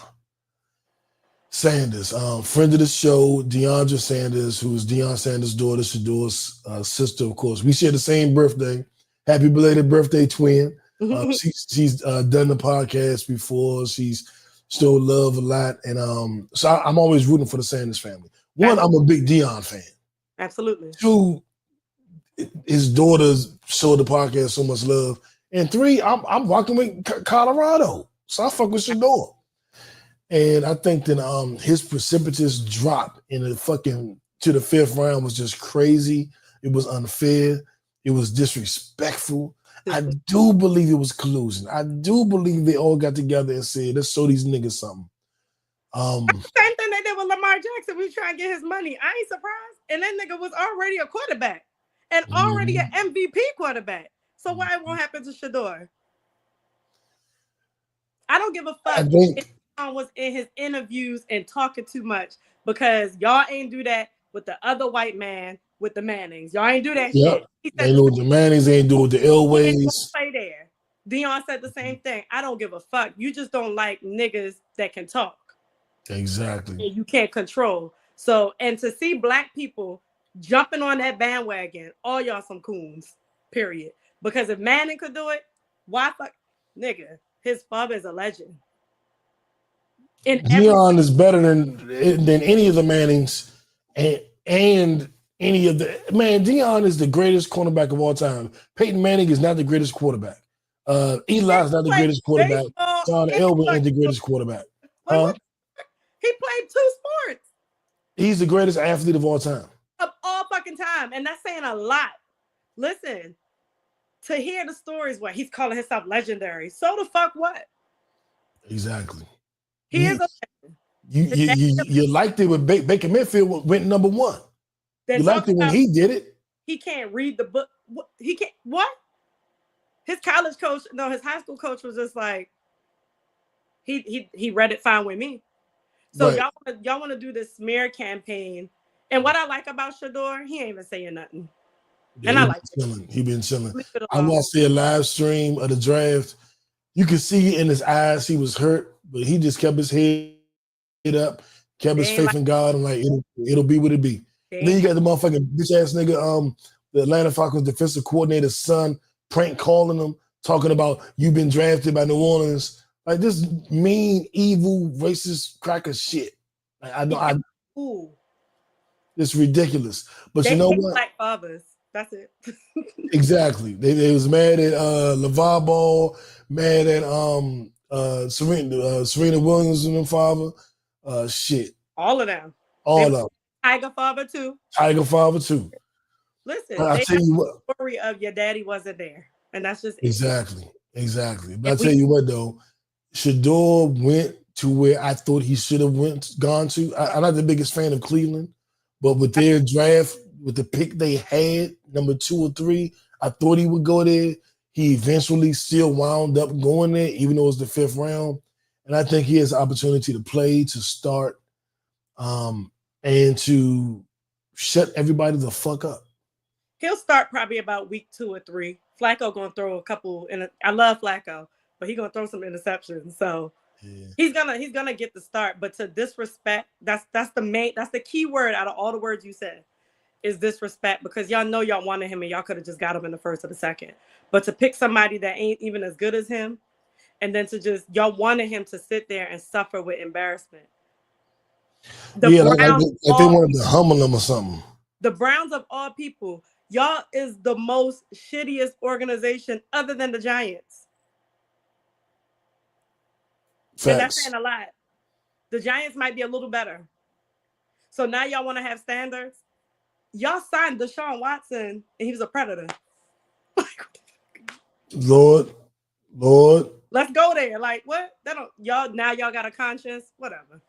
Sanders, friend of the show, DeAndre Sanders, who is Deion Sanders' daughter, Sheduer's sister, of course. We share the same birthday. Happy belated birthday, twin. She's done the podcast before. She's still love a lot. And so I'm always rooting for the Sanders family. One, I'm a big Deion fan. Absolutely. Two, his daughters showed the podcast so much love. And three, I'm rocking with Colorado. So I fuck with Sheduer. And I think that his precipitous drop in the to the 5th round was just crazy. It was unfair. It was disrespectful. I do believe it was collusion. I do believe they all got together and said, let's show these niggas something. Same thing they did with Lamar Jackson. We trying to get his money. I ain't surprised. And that nigga was already a quarterback and already an MVP quarterback. So why it won't happen to Sheduer? I don't give a fuck if Deion was in his interviews and talking too much because y'all ain't do that with the other white man with the Mannings. Y'all ain't do that shit. They know the Mannings, they ain't do with the Elways. Play there. Deion said the same thing. I don't give a fuck. You just don't like niggas that can talk. Exactly. And you can't control. So, and to see black people jumping on that bandwagon, all y'all some coons, period. Because if Manning could do it, why fuck? Nigga, his father is a legend. Deion is better than any of the Mannings and any of the Deion is the greatest cornerback of all time. Peyton Manning is not the greatest quarterback. Eli's not the greatest quarterback. John Elway ain't the greatest quarterback. He played 2 sports. He's the greatest athlete of all time. Of all fucking time. And that's saying a lot. Listen, to hear the stories where he's calling himself legendary. So the fuck what? Exactly. He is a you liked it when Baker Mayfield went number 1. You liked it when he did it. He can't read the book. He can't what? His college coach, no, his high school coach was just like, he read it fine with me. So y'all want to do this smear campaign. And what I like about Sheduer, he ain't even saying nothing. Yeah, and I like it. He been chilling. I watched a live stream of the draft. You could see in his eyes he was hurt, but he just kept his head up, kept his faith in God, and like it'll be what it be. And then you got the motherfucking bitch ass nigga, the Atlanta Falcons defensive coordinator's son, prank calling him, talking about you've been drafted by New Orleans. Like this mean, evil, racist cracker shit. Like it's ridiculous. But you know what? Black fathers. That's it. Exactly. They was mad at LeVar Ball, mad at Serena Williams and her father. Shit. All of them. All of them. Tiger father too. Tiger father too. Listen, I tell you what. The story of your daddy wasn't there, and that's just exactly. But I tell you what though, Sheduer went to where I thought he should have gone to. I'm not the biggest fan of Cleveland, but with their draft, with the pick they had, number 2 or 3, I thought he would go there. He eventually still wound up going there, even though it was the 5th round. And I think he has the opportunity to play, to start, and to shut everybody the fuck up. He'll start probably about week 2 or 3. Flacco gonna throw a couple, and I love Flacco, but he's gonna throw some interceptions. So he's gonna get the start. But to disrespect, that's the key word out of all the words you said, is disrespect, because y'all know y'all wanted him and y'all could have just got him in the 1st or the 2nd. But to pick somebody that ain't even as good as him, and then to just y'all wanted him to sit there and suffer with embarrassment. Yeah, like they wanted to humble him or something. The Browns of all people, y'all is the most shittiest organization other than the Giants. Facts. And that's saying a lot. The Giants might be a little better. So now y'all want to have standards? Y'all signed Deshaun Watson and he was a predator. Lord. Let's go there. Like what? Y'all got a conscience? Whatever.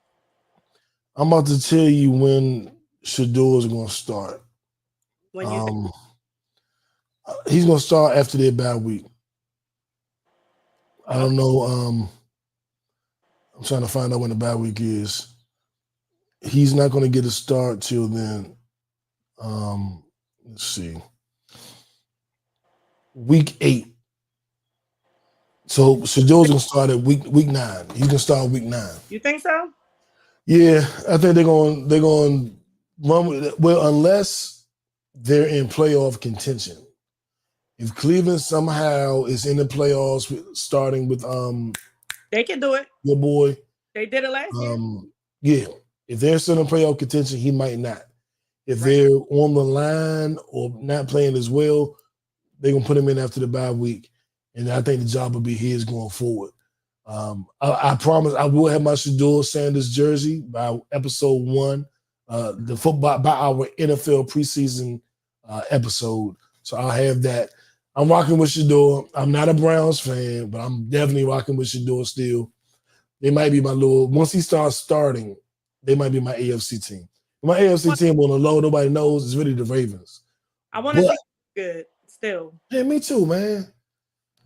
I'm about to tell you when Sheduer is gonna start. When you he's gonna start after their bye week. I don't know. I'm trying to find out when the bye week is. He's not gonna get a start till then. Let's see. Week 8. So Sheduer's gonna start at week 9. He's gonna start week 9. You think so? Yeah, I think they're going run with, well, unless they're in playoff contention. If Cleveland somehow is in the playoffs, starting with they can do it. Your boy. They did it last year. Yeah. If they're still in playoff contention, he might not. If they're on the line or not playing as well, they're gonna put him in after the bye week. And I think the job will be his going forward. I promise I will have my Sheduer Sanders jersey by episode 1, the football by our NFL preseason episode. So I'll have that. I'm rocking with Sheduer. I'm not a Browns fan, but I'm definitely rocking with Sheduer still. They might be my once he starts starting, they might be my AFC team. My AFC team on the low, nobody knows, is really the Ravens. I want to see good still. Yeah, me too, man.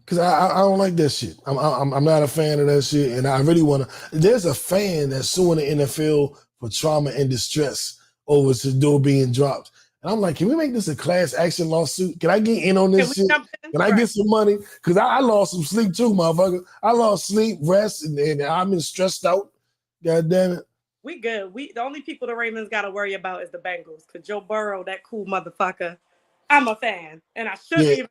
Because I don't like that shit. I'm not a fan of that shit, and I really want to. There's a fan that's suing the NFL for trauma and distress over Sheduer being dropped, and I'm like, can we make this a class action lawsuit? Can I get in on this shit? Can I get some money? Because I lost some sleep too, motherfucker. I lost sleep, rest, and I've been stressed out. God damn it. We good. The only people the Ravens got to worry about is the Bengals. Because Joe Burrow, that cool motherfucker, I'm a fan, and I shouldn't even.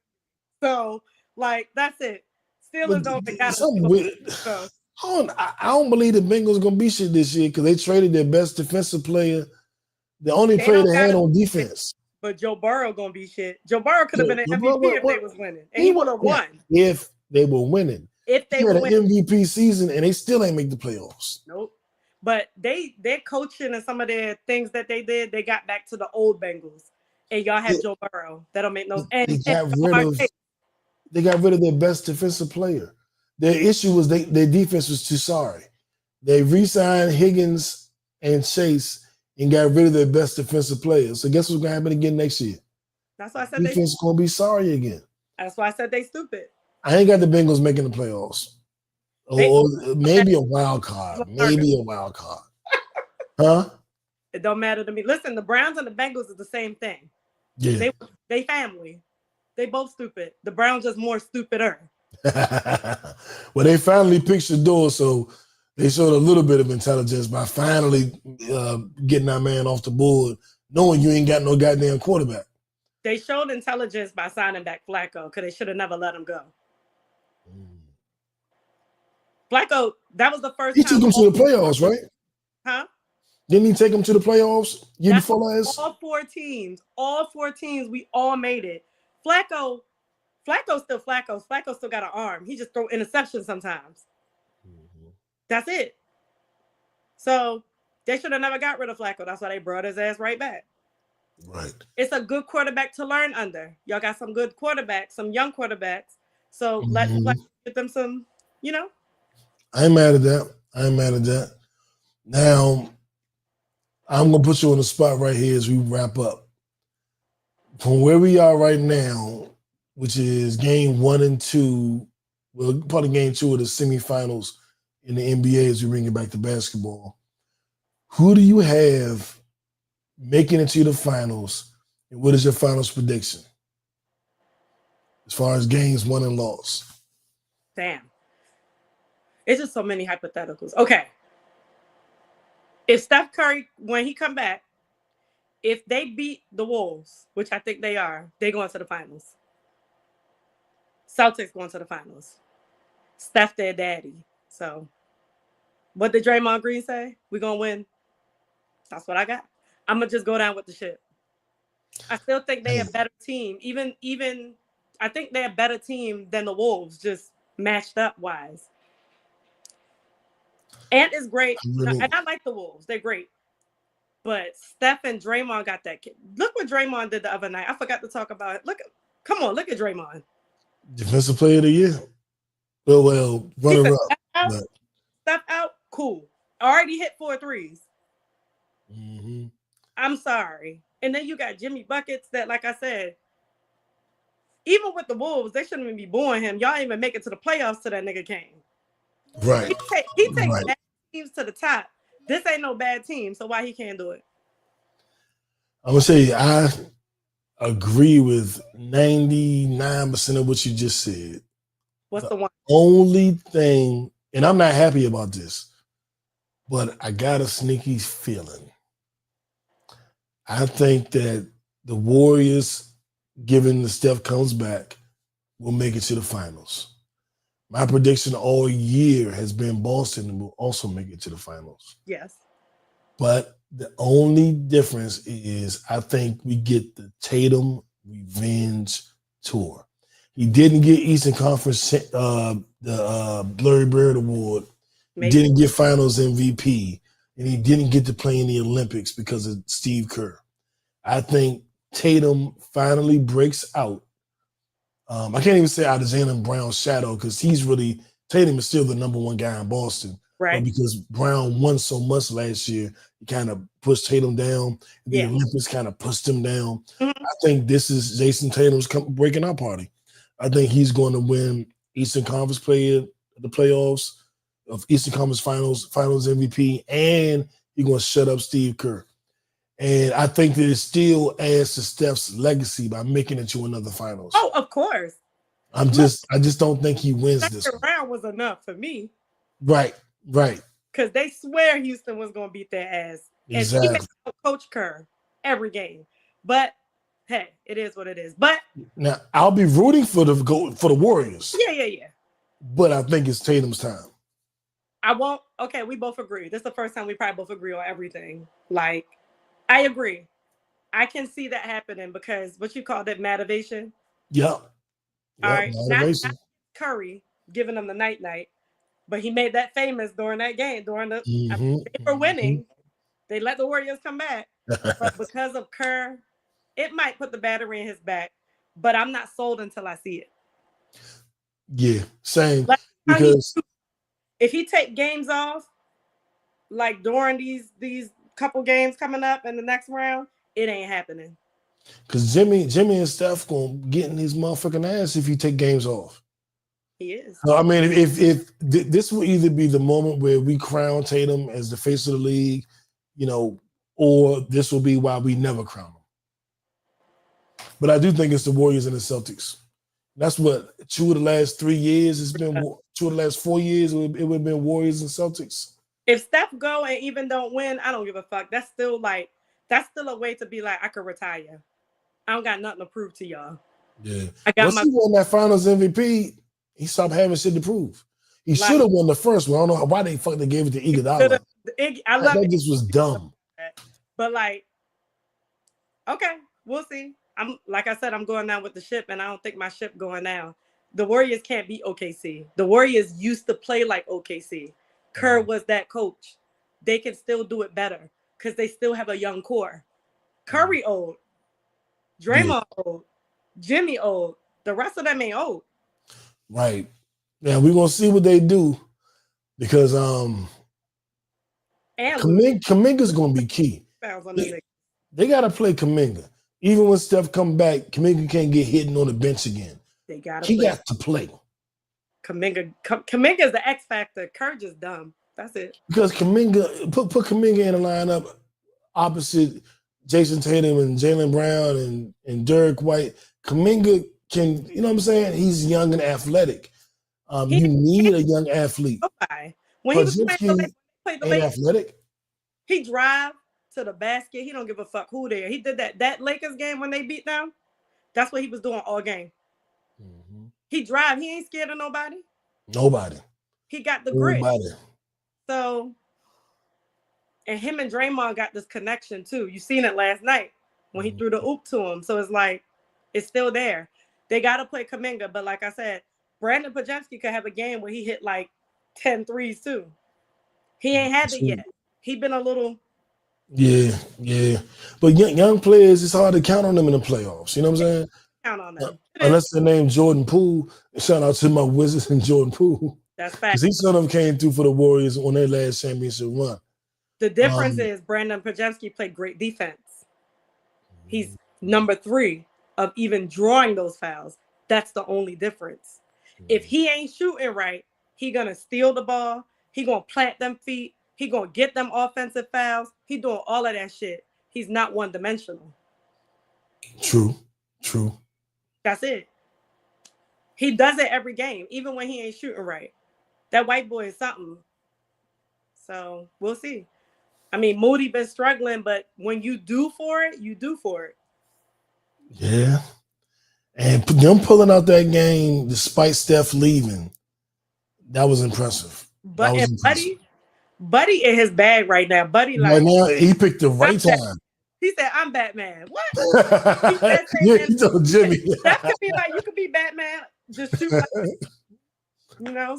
So. Like, that's it. Steelers don't got something weird. So. I don't believe the Bengals going to be shit this year because they traded their best defensive player, the only player they had on defense. But Joe Burrow going to be shit. Joe Burrow could have been an MVP if they was winning. And he would have won. If they were winning. If they had an MVP season and they still ain't make the playoffs. Nope. But their coaching and some of their things that they did, they got back to the old Bengals. And y'all have Joe Burrow. That'll make no sense. They got rid of their best defensive player. Their issue was their defense was too sorry. They re-signed Higgins and Chase and got rid of their best defensive players. So guess what's going to happen again next year? That's why I said defense is going to be sorry again. That's why I said they stupid. I ain't got the Bengals making the playoffs. Or maybe a wild card. Maybe a wild card. Huh? It don't matter to me. Listen, the Browns and the Bengals are the same thing. Yeah. They family. They both stupid. The Browns just more stupider. Well, they finally picked Sheduer, so they showed a little bit of intelligence by finally getting that man off the board, knowing you ain't got no goddamn quarterback. They showed intelligence by signing back Flacco because they should have never let him go. Flacco, that was the first time. He took him to the playoffs, right? Huh? Didn't he take him to the playoffs year before last? All four teams, we all made it. Flacco's still Flacco. Flacco still got an arm. He just throw interceptions sometimes. Mm-hmm. That's it. So they should have never got rid of Flacco. That's why they brought his ass right back. Right. It's a good quarterback to learn under. Y'all got some good quarterbacks, some young quarterbacks. So let Flacco get them some, I ain't mad at that. Now, I'm going to put you on the spot right here as we wrap up. From where we are right now, which is game 1 and 2, well, probably game 2 of the semifinals in the NBA as we bring it back to basketball. Who do you have making it to the finals, and what is your finals prediction as far as games won and lost? Damn. It's just so many hypotheticals. Okay. If Steph Curry, when he come back, if they beat the Wolves, which I think they are, they going to the finals. Celtics going to the finals. Steph their daddy. So what did Draymond Green say? We're gonna win. That's what I got. I'm gonna just go down with the shit. I still think they're a better team. Even I think they're a better team than the Wolves, just matched up wise. Ant is great. And I like the Wolves. They're great. But Steph and Draymond got that kid. Look what Draymond did the other night. I forgot to talk about it. Look at Draymond. Defensive player of the year. Well, runner up. Steph out, cool. Already hit 4 threes. Mm-hmm. I'm sorry. And then you got Jimmy Buckets that, like I said, even with the Wolves, they shouldn't even be booing him. Y'all ain't even make it to the playoffs till that nigga came. Right. He takes bad teams to the top. This ain't no bad team, so why he can't do it? I'm gonna say I agree with 99% of what you just said. What's the one? Only thing, and I'm not happy about this, but I got a sneaky feeling. I think that the Warriors, given the Steph comes back, will make it to the finals. My prediction all year has been Boston will also make it to the finals. Yes. But the only difference is I think we get the Tatum revenge tour. He didn't get Eastern Conference the Larry Bird Award. Maybe. He didn't get Finals MVP, and he didn't get to play in the Olympics because of Steve Kerr. I think Tatum finally breaks out. I can't even say out of Jaylen Brown's shadow because Tatum is still the number one guy in Boston. Right. But because Brown won so much last year, he kind of pushed Tatum down. The Olympics kind of pushed him down. Mm-hmm. I think this is Jason Tatum's breaking out party. I think he's going to win Eastern Conference Player of the playoffs, of Eastern Conference Finals MVP, and he's going to shut up Steve Kerr. And I think that it still adds to Steph's legacy by making it to another finals. Oh, of course. I just don't think he wins this one. Round was enough for me. Right. Because they swear Houston was going to beat their ass. Exactly. And he made Coach Kerr every game. But hey, it is what it is. But now I'll be rooting for the Warriors. Yeah. But I think it's Tatum's time. I won't. Okay, we both agree. This is the first time we probably both agree on everything. Like, I agree. I can see that happening because what you call that motivation. Yep. All right. Not Curry giving them the night, but he made that famous during that game. During the they were winning. They let the Warriors come back. But because of Kerr, it might put the battery in his back. But I'm not sold until I see it. Yeah, same. Like, because if he take games off, like during these couple games coming up in the next round, it ain't happening. Because Jimmy and Steph gonna get in his motherfucking ass if you take games off. He is. So, I mean, if this will either be the moment where we crown Tatum as the face of the league, or this will be why we never crown him. But I do think it's the Warriors and the Celtics. That's what 2 of the last 3 years has been. 2 of the last 4 years, it would have been Warriors and Celtics. If Steph go and even don't win, I don't give a fuck. That's still a way to be like, I could retire. I don't got nothing to prove to y'all. Yeah. Once he won that Finals MVP, he stopped having shit to prove. He should have won the first one. I don't know why they gave it to Iguodala. That just was dumb. But okay, we'll see. Like I said, I'm going down with the ship, and I don't think my ship going down. The Warriors can't beat OKC. The Warriors used to play like OKC. Kerr was that coach. They can still do it better because they still have a young core. Curry old. Draymond old. Jimmy old. The rest of them ain't old. Right. Now we're gonna see what they do because Kuminga's gonna be key. They gotta play Kuminga. Even when Steph come back, Kuminga can't get hidden on the bench again. He got to play. Kuminga is the X factor. Kerr just dumb. That's it. Because Kuminga put Kuminga in a lineup opposite Jason Tatum and Jaylen Brown and Derek White. Kuminga can, you know what I'm saying? He's young and athletic. You need a young athlete. When he was playing ain't athletic. He drive to the basket. He don't give a fuck who there. He did that Lakers game when they beat them. That's what he was doing all game. Mm-hmm. He drive. He ain't scared of nobody. Nobody. He got the grit. Nobody. So, and him and Draymond got this connection too. You seen it last night when he threw the oop to him. So it's like, it's still there. They got to play Kuminga. But like I said, Brandon Pajemski could have a game where he hit like 10 threes too. He ain't had it yet. He been a little. Yeah. But young players, it's hard to count on them in the playoffs. You know what I'm saying? Count on them. Unless they're named Jordan Poole. Shout out to my Wizards and Jordan Poole. That's fact. Because he sort of came through for the Warriors on their last championship run. The difference is Brandon Pajemski played great defense. He's number 3 of even drawing those fouls. That's the only difference. If he ain't shooting right, he gonna steal the ball. He gonna plant them feet. He gonna get them offensive fouls. He doing all of that shit. He's not one-dimensional. True. That's it. He does it every game, even when he ain't shooting right. That white boy is something. So we'll see. I mean, Moody been struggling, but when you do for it, you do for it. Yeah. And them pulling out that game despite Steph leaving, that was impressive. But Buddy in his bag right now. Buddy like right now, he picked the right time. He said, "I'm Batman." What? He said, he told Jimmy. That could be like, you could be Batman, just shoot.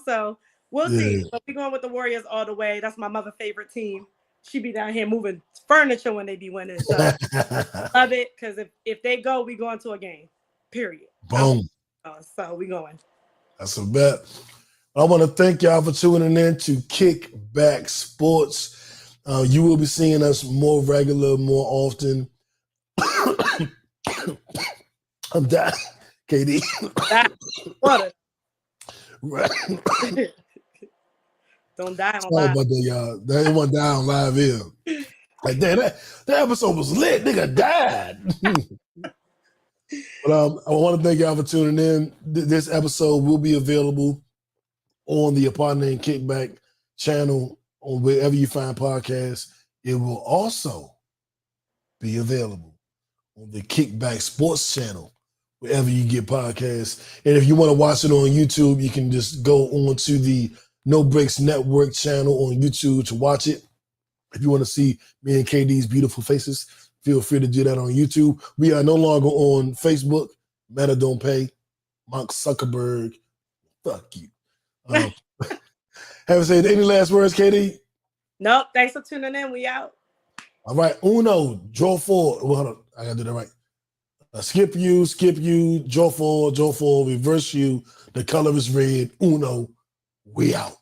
So we'll see. But we're going with the Warriors all the way. That's my mother's favorite team. She be down here moving furniture when they be winning. So love it, because if they go, we going to a game. Period. Boom. So we going. That's a bet. I want to thank y'all for tuning in to Kickback Sports. You will be seeing us more regular, more often. I'm dying, KD. What? Right. Don't die on Sorry live. about that, y'all. They won't die on live here. Like that episode was lit. Nigga died. But I want to thank y'all for tuning in. This episode will be available on the Apartment and Kickback channel, on wherever you find podcasts. It will also be available on the Kickback Sports channel, wherever you get podcasts. And if you want to watch it on YouTube, you can just go on to the No Breaks Network channel on YouTube to watch it. If you want to see me and KD's beautiful faces, feel free to do that on YouTube. We are no longer on Facebook. Meta don't pay. Mark Zuckerberg. Fuck you. Haven't said any last words, KD? Nope. Thanks for tuning in. We out. All right. Uno, draw 4. Well, hold on. I got to do that right. Skip you, draw 4, reverse you. The color is red. Uno, we out.